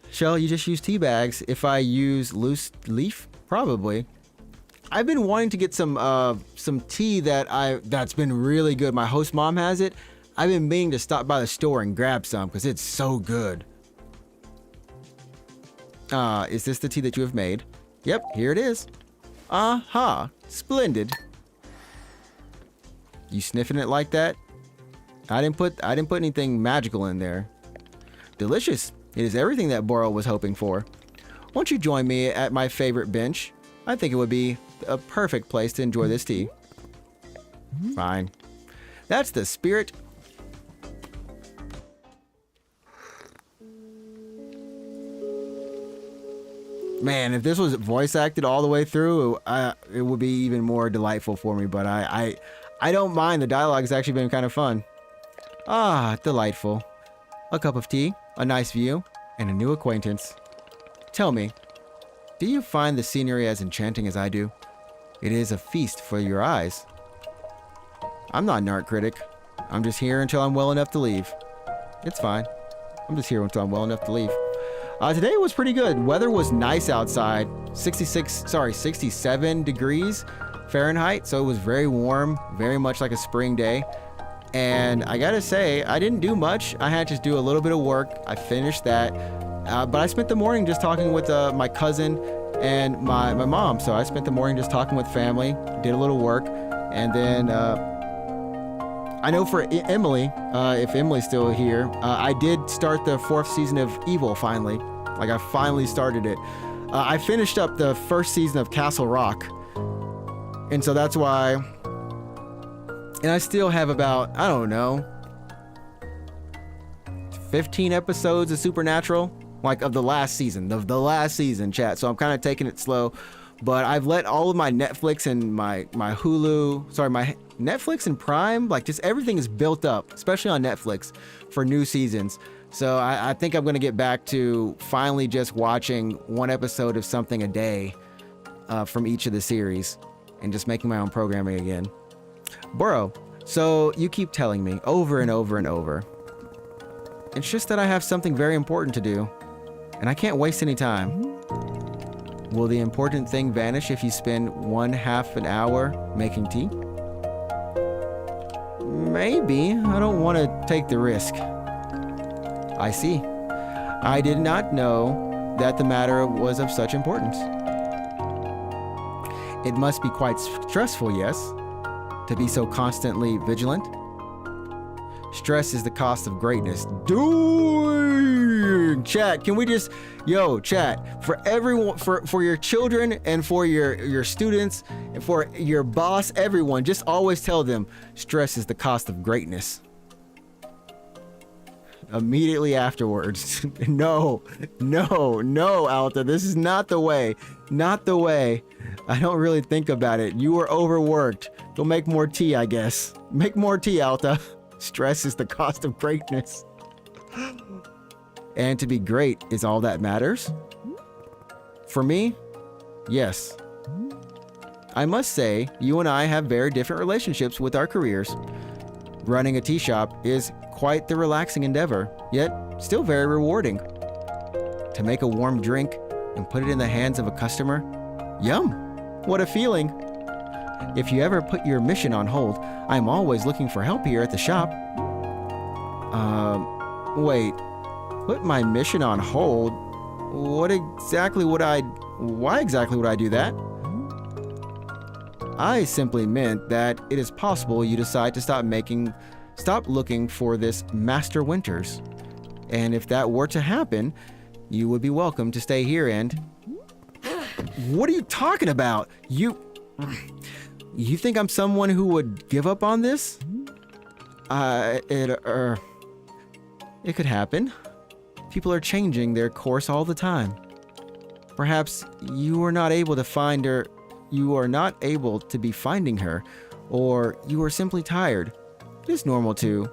Shell, you just use tea bags. If I use loose leaf, probably. I've been wanting to get some tea that's been really good. My host mom has it. I've been meaning to stop by the store and grab some because it's so good. Is this the tea that you have made? Yep, here it is. Aha, splendid. You sniffing it like that? I didn't put anything magical in there. Delicious. It is everything that Boro was hoping for. Won't you join me at my favorite bench? I think it would be a perfect place to enjoy this tea. Fine. That's the spirit. Man, if this was voice acted all the way through, it would be even more delightful for me. But I don't mind. The dialogue has actually been kind of fun. Ah, delightful. A cup of tea, a nice view, and a new acquaintance. Tell me, do you find the scenery as enchanting as I do? It is a feast for your eyes. I'm not an art critic. I'm just here until I'm well enough to leave. It's fine. I'm just here until I'm well enough to leave. Today was pretty good. Weather was nice outside. 67 degrees Fahrenheit. So it was very warm, very much like a spring day. And I gotta say, I didn't do much. I had to do a little bit of work. I finished that. But I spent the morning just talking with my cousin and my mom. So I spent the morning just talking with family, did a little work. And then I know for Emily, if Emily's still here, I did start the 4th season of Evil finally. Like, I finally started it. I finished up the 1st season of Castle Rock. And so that's why... And I still have about, I don't know, 15 episodes of Supernatural. Like, of the last season. The last season, chat. So I'm kind of taking it slow. But I've let all of my Netflix and my Hulu... Sorry, my Netflix and Prime, like, just everything is built up, especially on Netflix, for new seasons. So I think I'm going to get back to finally just watching one episode of something a day from each of the series and just making my own programming again. Boro, so you keep telling me over and over and over. It's just that I have something very important to do, and I can't waste any time. Will the important thing vanish if you spend 1/2 an hour making tea? Maybe. I don't want to take the risk. I see. I did not know that the matter was of such importance. It must be quite stressful, yes, to be so constantly vigilant. Stress is the cost of greatness. Dude, chat, can we just, chat, for everyone, for your children and for your students and for your boss, everyone, just always tell them stress is the cost of greatness. Immediately afterwards. No, Alta, this is not the way. Not the way. I don't really think about it. You were overworked. Go make more tea, I guess. Make more tea, Alta. Stress is the cost of greatness. And to be great is all that matters? For me, yes. I must say, you and I have very different relationships with our careers. Running a tea shop is quite the relaxing endeavor, yet still very rewarding. To make a warm drink and put it in the hands of a customer, yum! What a feeling! If you ever put your mission on hold, I'm always looking for help here at the shop. Wait. Put my mission on hold? Why exactly would I do that? I simply meant that it is possible you decide to stop looking for this Master Winters. And if that were to happen, you would be welcome to stay here and... What are you talking about? You think I'm someone who would give up on this? It could happen. People are changing their course all the time. Perhaps you are not able to find her, you are not able to be finding her, or you are simply tired. It is normal to...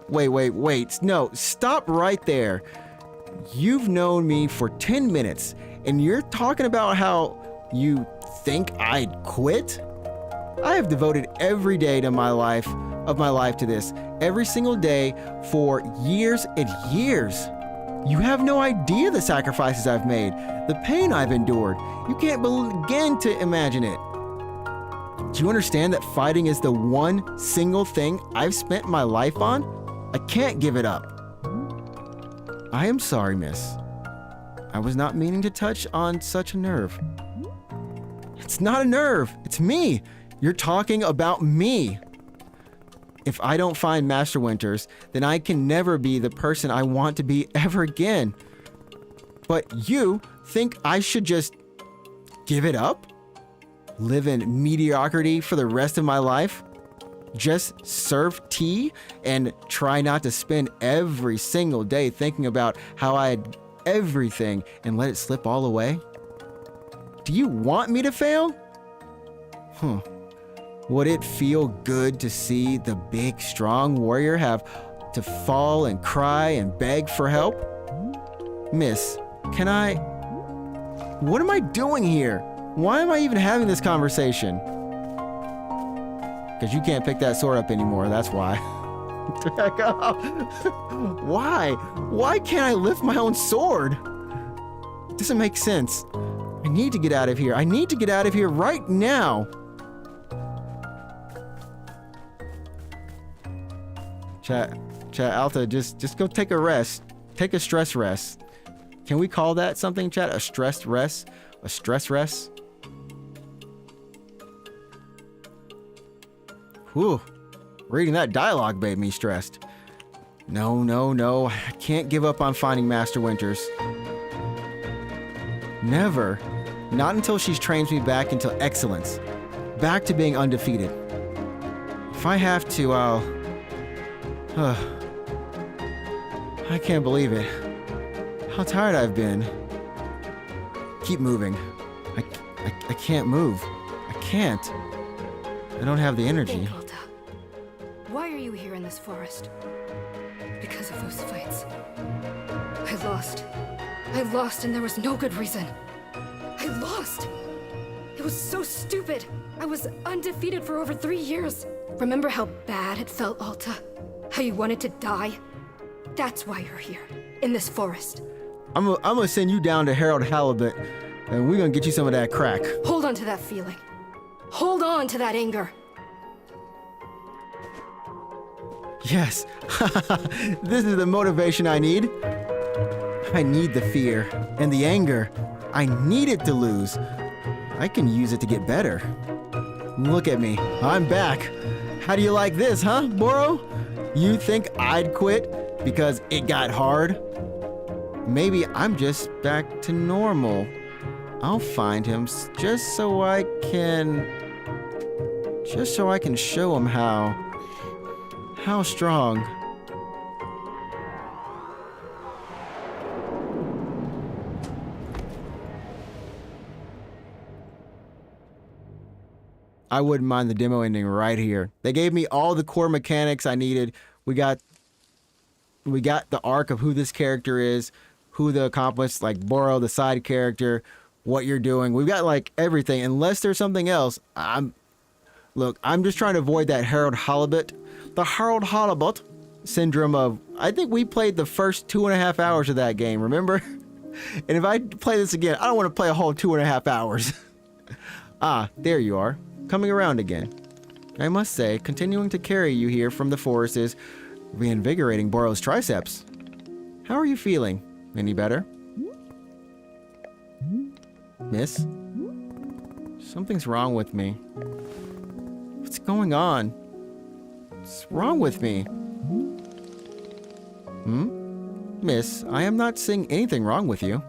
Wait. No, stop right there. You've known me for 10 minutes, and you're talking about how you think I'd quit? I have devoted every day of my life to this, every single day for years and years. You have no idea the sacrifices I've made, the pain I've endured. You can't begin to imagine it. Do you understand that fighting is the one single thing I've spent my life on? I can't give it up. I am sorry, miss. I was not meaning to touch on such a nerve. It's not a nerve, it's me. You're talking about me. If I don't find Master Winters, then I can never be the person I want to be ever again. But you think I should just give it up? Live in mediocrity for the rest of my life? Just serve tea and try not to spend every single day thinking about how I had everything and let it slip all away? Do you want me to fail? Would it feel good to see the big, strong warrior have to fall and cry and beg for help? Miss, can I... What am I doing here? Why am I even having this conversation? Because you can't pick that sword up anymore, that's why. Why? Why can't I lift my own sword? It doesn't make sense. I need to get out of here. I need to get out of here right now. Chat, Alta, just go take a rest. Take a stress rest. Can we call that something, chat? A stress rest? A stress rest? Whew. Reading that dialogue made me stressed. No. I can't give up on finding Master Winters. Never. Not until she trains me back into excellence. Back to being undefeated. If I have to, I can't believe it. How tired I've been. Keep moving. I can't move. I can't. I don't have the energy. Think, Alta. Why are you here in this forest? Because of those fights. I lost and there was no good reason. I lost! It was so stupid. I was undefeated for over 3 years. Remember how bad it felt, Alta? How you wanted to die? That's why you're here, in this forest. I'm gonna send you down to Harold Halibut, and we're gonna get you some of that crack. Hold on to that feeling. Hold on to that anger. Yes, this is the motivation I need. I need the fear and the anger. I need it to lose. I can use it to get better. Look at me, I'm back. How do you like this, huh, Boro? You think I'd quit because it got hard? Maybe I'm just back to normal. I'll find him just so I can show him how strong. I wouldn't mind the demo ending right here. They gave me all the core mechanics I needed. We got the arc of who this character is, who the accomplice, like Boro, the side character, what you're doing. We've got like everything. Unless there's something else, I'm just trying to avoid that Harold Halibut. The Harold Halibut syndrome of, I think we played the first 2.5 hours of that game, remember? And if I play this again, I don't want to play a whole 2.5 hours. Ah, there you are. Coming around again. I must say, continuing to carry you here from the forest is reinvigorating Boro's triceps. How are you feeling? Any better? Miss? Something's wrong with me. What's going on? What's wrong with me? Miss, I am not seeing anything wrong with you.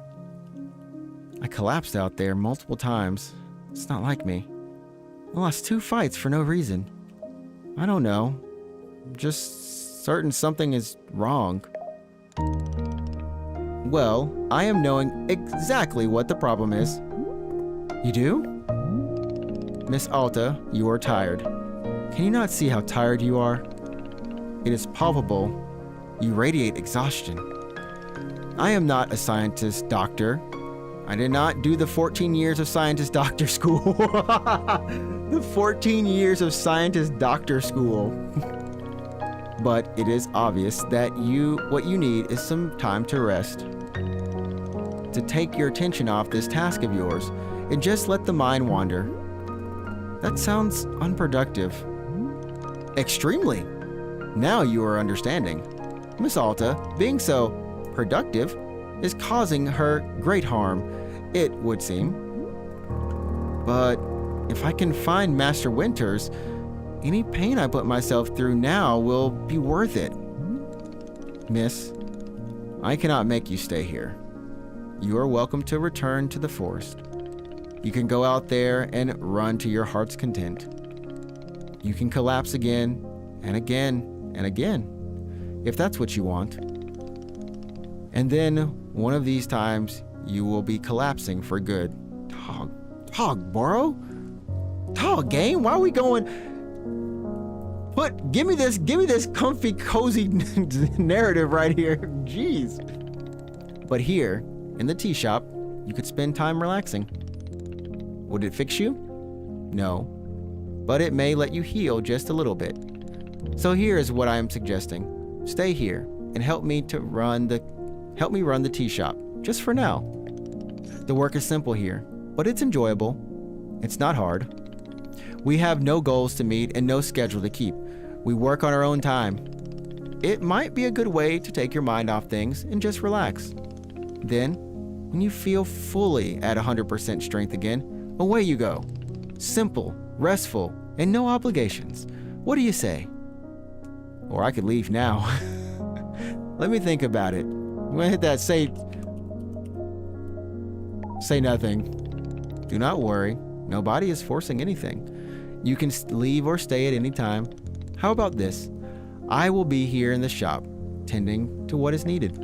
I collapsed out there multiple times. It's not like me. I lost 2 fights for no reason. I don't know. I'm just certain something is wrong. Well, I am knowing exactly what the problem is. You do? Miss Alta, you are tired. Can you not see how tired you are? It is palpable. You radiate exhaustion. I am not a scientist doctor. I did not do the 14 years of scientist doctor school. The 14 years of scientist doctor school. But it is obvious that what you need is some time to rest. To take your attention off this task of yours and just let the mind wander. That sounds unproductive. Extremely. Now you are understanding. Miss Alta, being so productive, is causing her great harm, it would seem. But if I can find Master Winters, Any pain I put myself through now will be worth it. Miss, I cannot make you stay here. You are welcome to return to the forest. You can go out there and run to your heart's content. You can collapse again and again and again, if that's what you want. And then, one of these times, you will be collapsing for good. Bro? Game? Why are we going... Give me this comfy, cozy narrative right here. Jeez. But here, in the tea shop, you could spend time relaxing. Would it fix you? No. But it may let you heal just a little bit. So here is what I am suggesting. Stay here and help me run the tea shop, just for now. The work is simple here, but it's enjoyable. It's not hard. We have no goals to meet and no schedule to keep. We work on our own time. It might be a good way to take your mind off things and just relax. Then, when you feel fully at 100% strength again, away you go. Simple, restful, and no obligations. What do you say? Or I could leave now. Let me think about it. I'm gonna hit that say nothing. Do not worry. Nobody is forcing anything. You can leave or stay at any time. How about this? I will be here in the shop, tending to what is needed.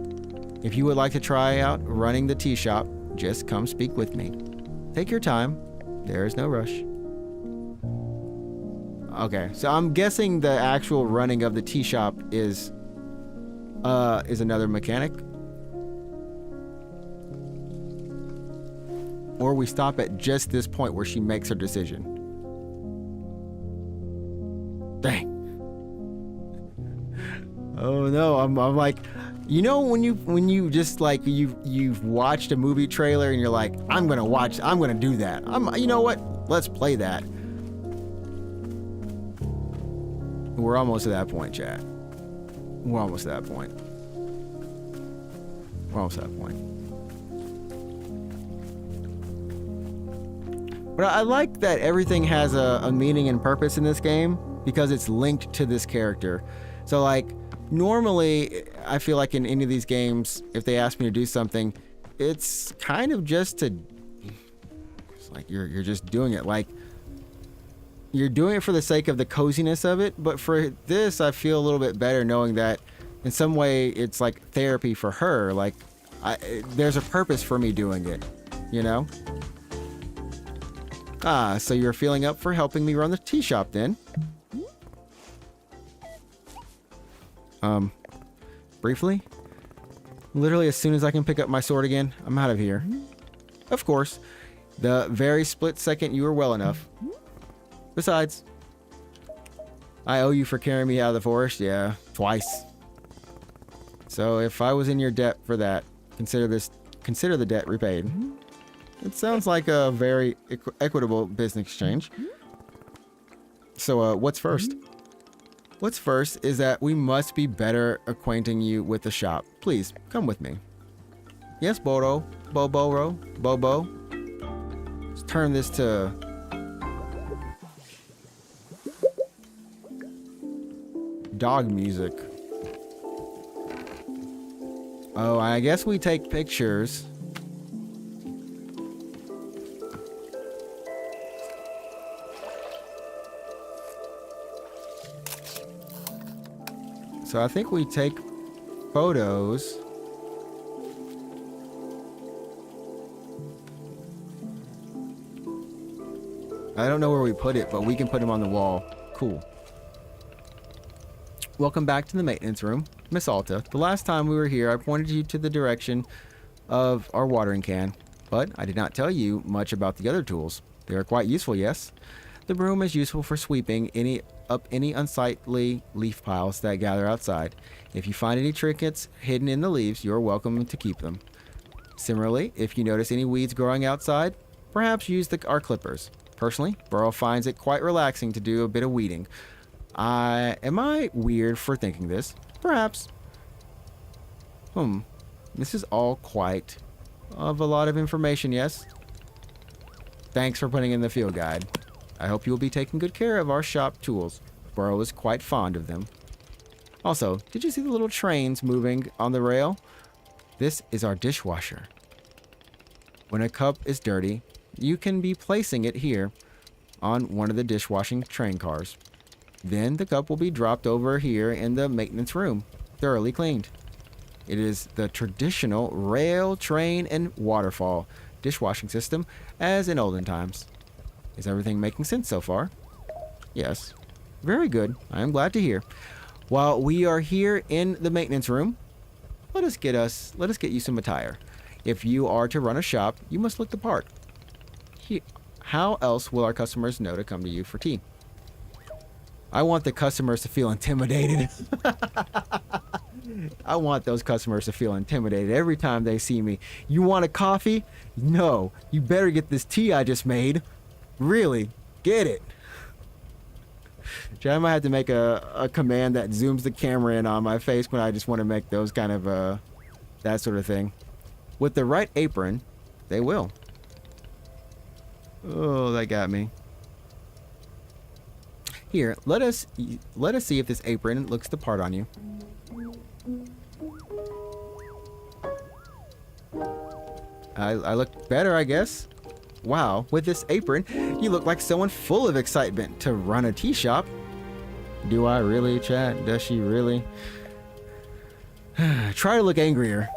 If you would like to try out running the tea shop, just come speak with me. Take your time. There is no rush. Okay, so I'm guessing the actual running of the tea shop is another mechanic. Or we stop at just this point where she makes her decision. Dang. Oh no, I'm like, you know when you just like you've watched a movie trailer and you're like, I'm gonna do that. You know what? Let's play that. We're almost to that point, chat. We're almost to that point. But I like that everything has a meaning and purpose in this game because it's linked to this character. So like, normally I feel like in any of these games, if they ask me to do something, it's kind of just it's like you're just doing it. Like, you're doing it for the sake of the coziness of it. But for this, I feel a little bit better knowing that in some way it's like therapy for her. Like, there's a purpose for me doing it, you know? So you're feeling up for helping me run the tea shop then? Briefly? Literally as soon as I can pick up my sword again, I'm out of here. Of course. The very split second you were well enough. Besides, I owe you for carrying me out of the forest, yeah, twice. So if I was in your debt for that, consider the debt repaid. It sounds like a very equitable business exchange. So what's first? What's first is that we must be better acquainting you with the shop. Please, come with me. Yes, Bobo. Let's turn this to... dog music. Oh, I guess we take pictures. So I think we take photos. I don't know where we put it, but we can put them on the wall. Cool. Welcome back to the maintenance room. Miss Alta, the last time we were here, I pointed you to the direction of our watering can, but I did not tell you much about the other tools. They are quite useful, yes? The broom is useful for sweeping up any unsightly leaf piles that gather outside. If you find any trinkets hidden in the leaves, you are welcome to keep them. Similarly, if you notice any weeds growing outside, perhaps use our clippers. Personally, Burrow finds it quite relaxing to do a bit of weeding. Am I weird for thinking this? Perhaps. This is all quite of a lot of information, yes? Thanks for putting in the field guide. I hope you will be taking good care of our shop tools. Burrow is quite fond of them. Also, did you see the little trains moving on the rail? This is our dishwasher. When a cup is dirty, you can be placing it here on one of the dishwashing train cars. Then the cup will be dropped over here in the maintenance room, thoroughly cleaned. It is the traditional rail, train, and waterfall dishwashing system as in olden times. Is everything making sense so far? Yes. Very good. I am glad to hear. While we are here in the maintenance room, let us get you some attire. If you are to run a shop, you must look the part. How else will our customers know to come to you for tea? I want the customers to feel intimidated. I want those customers to feel intimidated every time they see me. You want a coffee? No. You better get this tea I just made. Really, get it. I might have to make a command that zooms the camera in on my face when I just want to make those kind of, that sort of thing. With the right apron, they will. Oh, that got me. Here, let us see if this apron looks the part on you. I look better, I guess. Wow, with this apron, you look like someone full of excitement to run a tea shop. Do I really, chat? Does she really? Try to look angrier.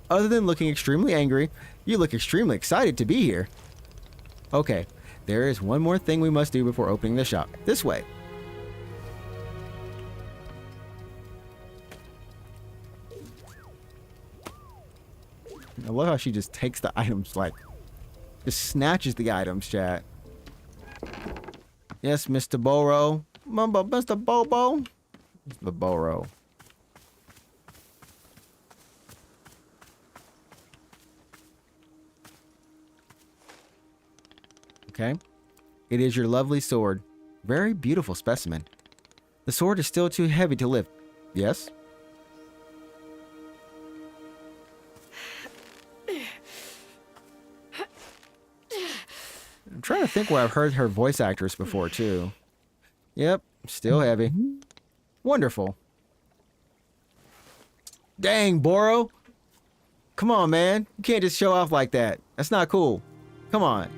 Other than looking extremely angry, you look extremely excited to be here. Okay, there is one more thing we must do before opening the shop. This way. I love how she just takes the items, like, just snatches the items, chat. Yes, Mr. Boro. Mr. Bobo. Mr. Boro. Okay. It is your lovely sword. Very beautiful specimen. The sword is still too heavy to lift. Yes? I'm trying to think where I've heard her voice actress before, too. Yep, still heavy. Wonderful. Dang, Boro. Come on, man. You can't just show off like that. That's not cool. Come on.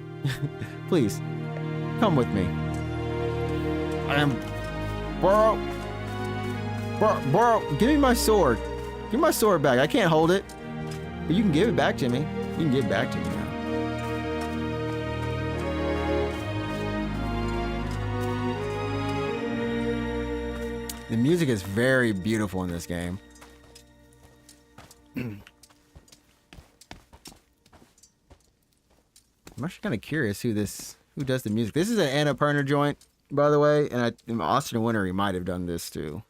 Please, come with me. I am... Boro. Boro, give me my sword. Give me my sword back. I can't hold it. But you can give it back to me. You can give it back to me now. The music is very beautiful in this game. I'm actually kind of curious who does the music. This is an Anna Perner joint, by the way, and Austin Wintory might have done this too,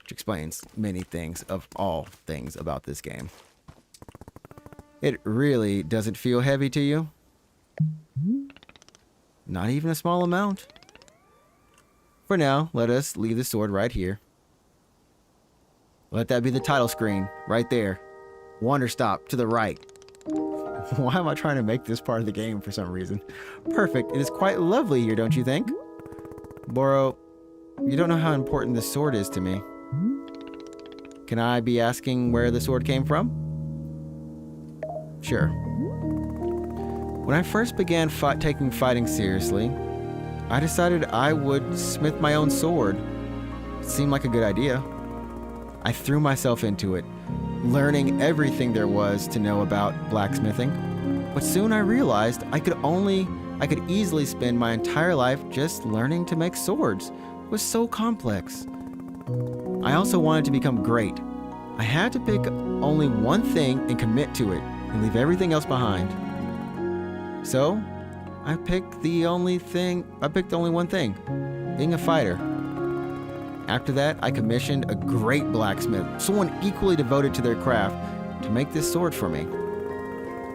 which explains many things of all things about this game. It really doesn't feel heavy to you. Not even a small amount. For now, let us leave the sword right here. Let that be the title screen, right there. Wanderstop to the right. Why am I trying to make this part of the game for some reason? Perfect. It is quite lovely here, don't you think? Boro, you don't know how important this sword is to me. Can I be asking where the sword came from? Sure. When I first began taking fighting seriously, I decided I would smith my own sword. It seemed like a good idea. I threw myself into it, learning everything there was to know about blacksmithing. But soon I realized I could easily spend my entire life just learning to make swords. It was so complex. I also wanted to become great. I had to pick only one thing and commit to it, and leave everything else behind. So, I picked only one thing, being a fighter. After that, I commissioned a great blacksmith, someone equally devoted to their craft, to make this sword for me.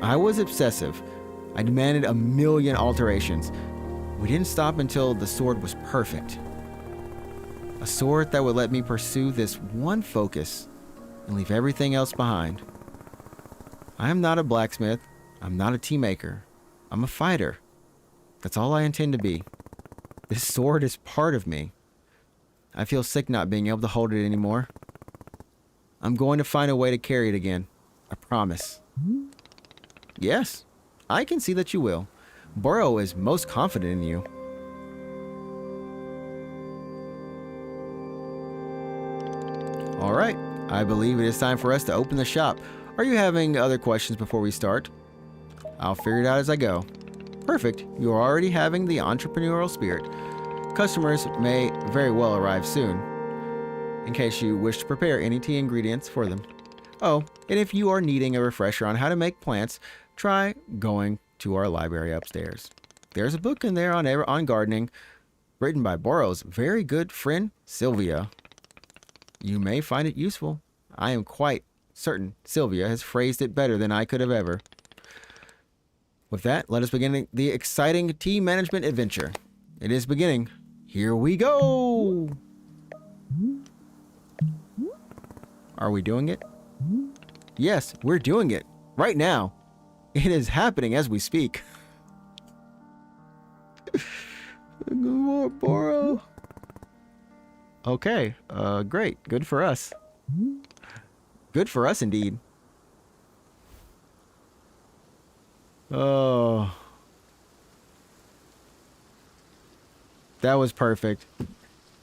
I was obsessive. I demanded 1,000,000 alterations. We didn't stop until the sword was perfect. A sword that would let me pursue this one focus and leave everything else behind. I am not a blacksmith. I'm not a tea maker. I'm a fighter. That's all I intend to be. This sword is part of me. I feel sick not being able to hold it anymore. I'm going to find a way to carry it again. I promise. Yes, I can see that you will. Boro is most confident in you. All right, I believe it is time for us to open the shop. Are you having other questions before we start? I'll figure it out as I go. Perfect, you're already having the entrepreneurial spirit. Customers may very well arrive soon, in case you wish to prepare any tea ingredients for them. Oh, and if you are needing a refresher on how to make plants, try going to our library upstairs. There's a book in there on gardening, written by Boro's very good friend, Sylvia. You may find it useful. I am quite certain Sylvia has phrased it better than I could have ever. With that, let us begin the exciting tea management adventure. It is beginning. Here we go! Are we doing it? Yes, we're doing it. Right now. It is happening as we speak. Good more, Boro. Okay, great. Good for us. Good for us indeed. Oh. That was perfect.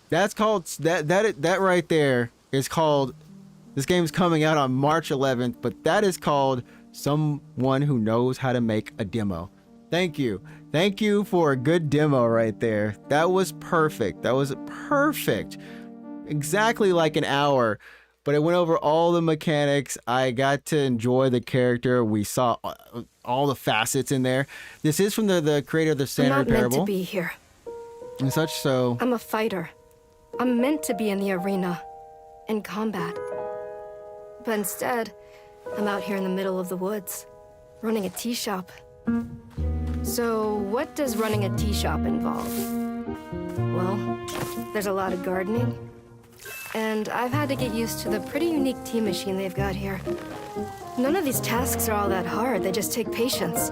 That's called that right there is called, this game's coming out on March 11th, but that is called someone who knows how to make a demo. Thank you. Thank you for a good demo right there. That was perfect. That was perfect. Exactly like an hour, but it went over all the mechanics. I got to enjoy the character. We saw all the facets in there. This is from the creator of the Sanitary I'm not Parable. meant to be here. And such, so... I'm a fighter. I'm meant to be in the arena, in combat. But instead, I'm out here in the middle of the woods, running a tea shop. So, what does running a tea shop involve? Well, there's a lot of gardening, and I've had to get used to the pretty unique tea machine they've got here. None of these tasks are all that hard, they just take patience.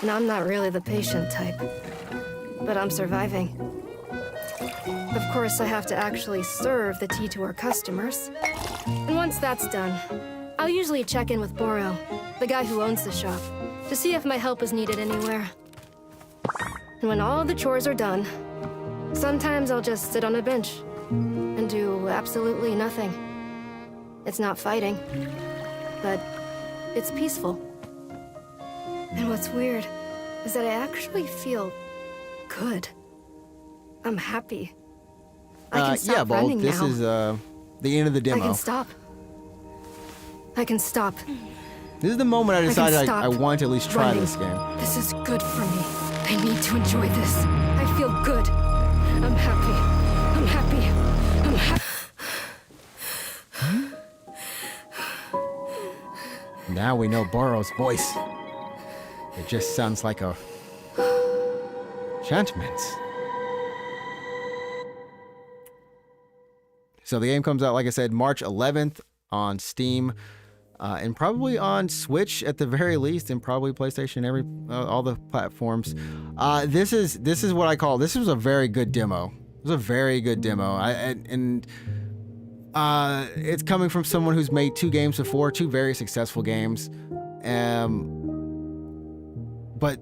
And I'm not really the patient type. But I'm surviving. Of course, I have to actually serve the tea to our customers. And once that's done, I'll usually check in with Boro, the guy who owns the shop, to see if my help is needed anywhere. And when all the chores are done, sometimes I'll just sit on a bench and do absolutely nothing. It's not fighting, but it's peaceful. And what's weird is that I actually feel good. I'm happy. I can stop yeah, Bold, running this now. is the end of the demo. I can stop. I can stop. This is the moment I decided stop I want to at least try running. this game. This is good for me. I need to enjoy this. I feel good. I'm happy. I'm happy. I'm happy. Now we know Boro's voice. It just sounds like a enchantment. So the game comes out, like I said, March 11th on Steam, and probably on Switch at the very least, and probably PlayStation, all the platforms. This is what I call, this was a very good demo. It was a very good demo. It's coming from someone who's made 2 games before, 2 very successful games. But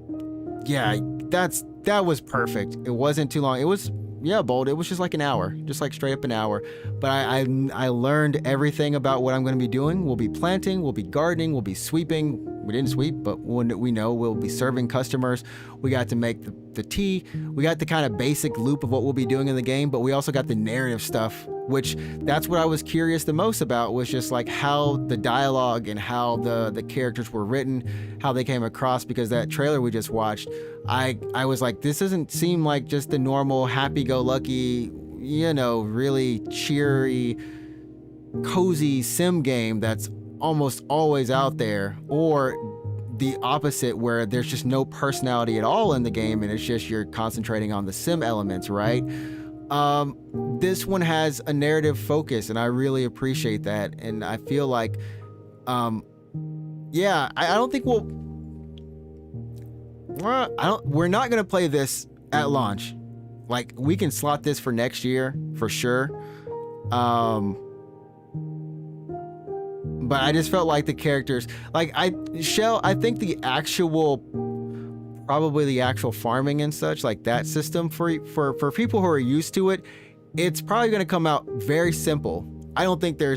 yeah, that was perfect. It wasn't too long. It was, yeah, Bold. It was just like an hour, just like straight up an hour. But I learned everything about what I'm going to be doing. We'll be planting, we'll be gardening, we'll be sweeping. We didn't sweep, but we know we'll be serving customers. We got to make the tea. We got the kind of basic loop of what we'll be doing in the game, but we also got the narrative stuff, which that's what I was curious the most about, was just like how the dialogue and how the characters were written, how they came across, because that trailer we just watched, I was like, this doesn't seem like just the normal happy-go-lucky, really cheery, cozy sim game that's almost always out there, or the opposite where there's just no personality at all in the game and it's just you're concentrating on the sim elements, right? This one has a narrative focus and I really appreciate that, and I feel like I don't think We're not gonna play this at launch. Like, we can slot this for next year for sure. But I just felt like the characters, like I think probably the actual farming and such, like that system for people who are used to it, it's probably going to come out very simple. I don't think there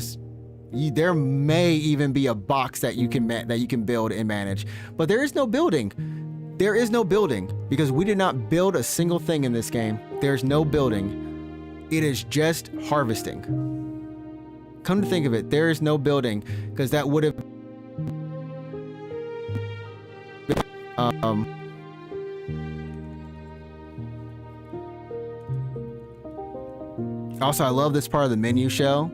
may even be a box that you can build and manage, but there is no building. There is no building because we did not build a single thing in this game. There's no building. It is just harvesting. Come to think of it, there is no building because that would have Also, I love this part of the menu shell.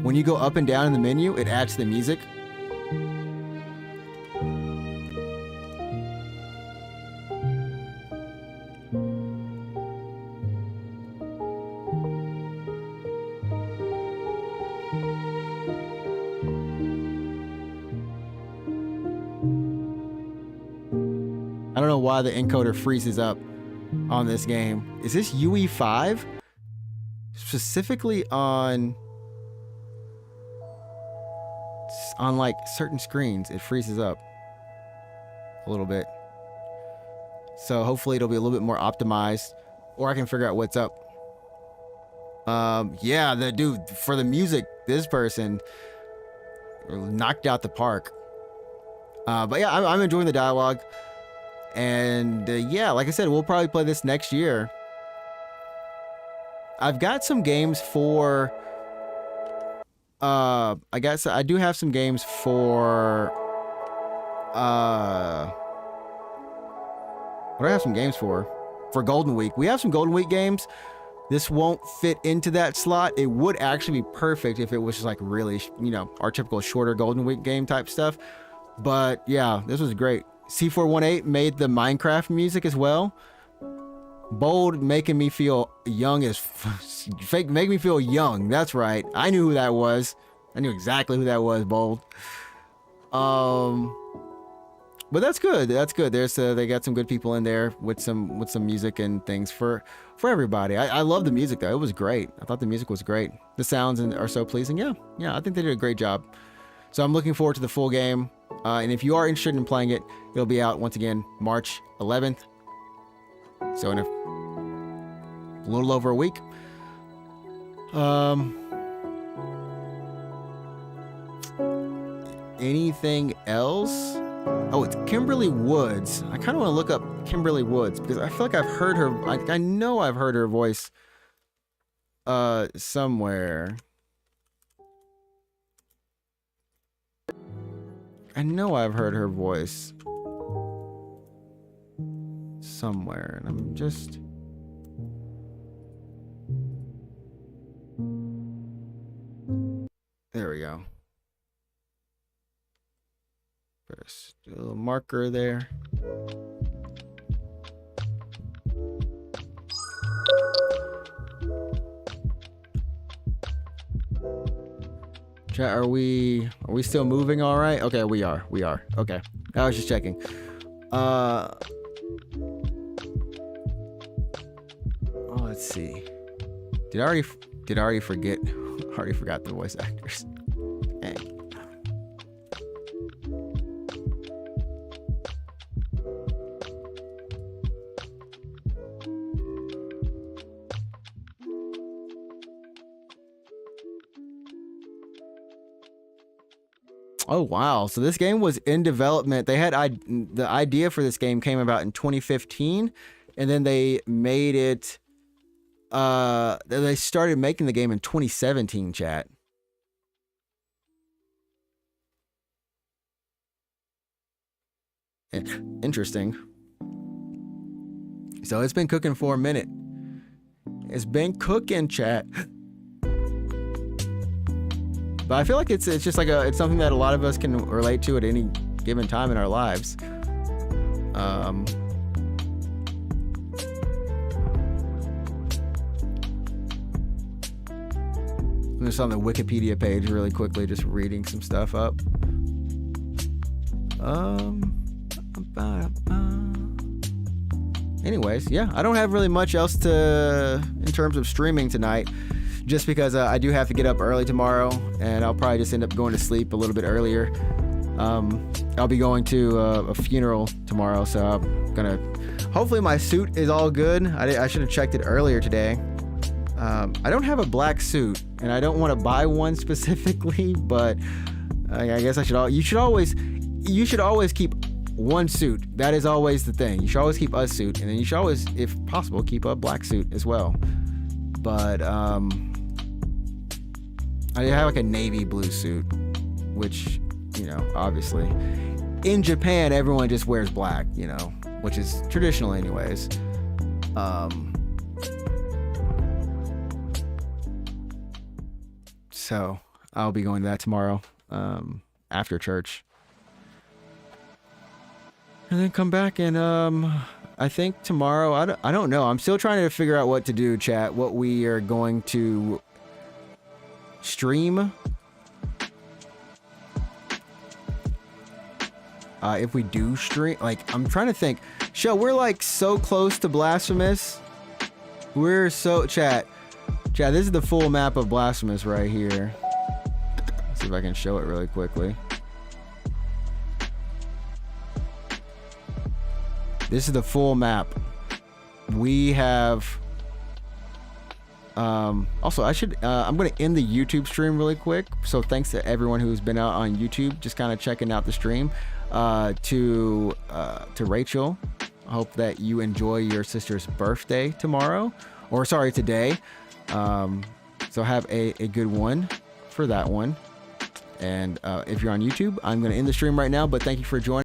When you go up and down in the menu, it adds the music. I don't know why the encoder freezes up on this game. Is this UE5? Specifically on like certain screens, it freezes up a little bit. So hopefully it'll be a little bit more optimized, or I can figure out what's up. Yeah, the dude for the music, this person knocked out the park. But yeah, I'm enjoying the dialogue. And yeah, like I said, we'll probably play this next year. I've got some games for I do have some games for what do I have some games for Golden Week. We have some Golden Week games. This won't fit into that slot. It would actually be perfect if it was just like really, our typical shorter Golden Week game type stuff. But yeah, this was great. C418 made the Minecraft music as well. Bold, making me feel young as fake, make me feel young. That's right. I knew who that was. I knew exactly who that was, Bold. But that's good. That's good. There's they got some good people in there with some music and things for everybody. I love the music though. It was great. I thought the music was great. The sounds are so pleasing. Yeah, I think they did a great job. So I'm looking forward to the full game. And if you are interested in playing it, it'll be out once again March 11th. So in a little over a week. Anything else? Oh, it's Kimberly Woods. I kind of want to look up Kimberly Woods because I feel like I've heard her. I know I've heard her voice somewhere. I know I've heard her voice somewhere, and I'm just... There we go. Put a little marker there. Chat, are we still moving all right? Okay, we are. Okay. I was just checking. Oh, let's see. Did I already forget? Already forgot the voice actors. Dang. Oh wow, so this game was in development. They had the idea for this game came about in 2015, and then they made it they started making the game in 2017, chat. Interesting. So it's been cooking for a minute. It's been cooking, chat. But I feel like it's just like it's something that a lot of us can relate to at any given time in our lives. I'm just on the Wikipedia page really quickly, just reading some stuff up. Anyways, yeah, I don't have really much else in terms of streaming tonight, just because I do have to get up early tomorrow, and I'll probably just end up going to sleep a little bit earlier. I'll be going to a funeral tomorrow, so I'm gonna. Hopefully my suit is all good. I should have checked it earlier today. I don't have a black suit, and I don't want to buy one specifically, but I guess I should. You should always keep one suit. That is always the thing. You should always keep a suit, and then you should always, if possible, keep a black suit as well. But I have like a navy blue suit, which, you know, obviously in Japan everyone just wears black, you know, which is traditional anyways. So I'll be going to that tomorrow after church. And then come back and I think tomorrow, I don't know. I'm still trying to figure out what to do, chat. What we are going to stream. If we do stream, like, I'm trying to think. Shell, we're like so close to Blasphemous. We're so, chat, this is the full map of Blasphemous right here. Let's see if I can show it really quickly. This is the full map. We have also I'm gonna end the YouTube stream really quick, so thanks to everyone who's been out on YouTube just kind of checking out the stream. To Rachel, I hope that you enjoy your sister's birthday tomorrow, or sorry, today. So have a good one for that one. And if you're on YouTube, I'm gonna end the stream right now, but thank you for joining.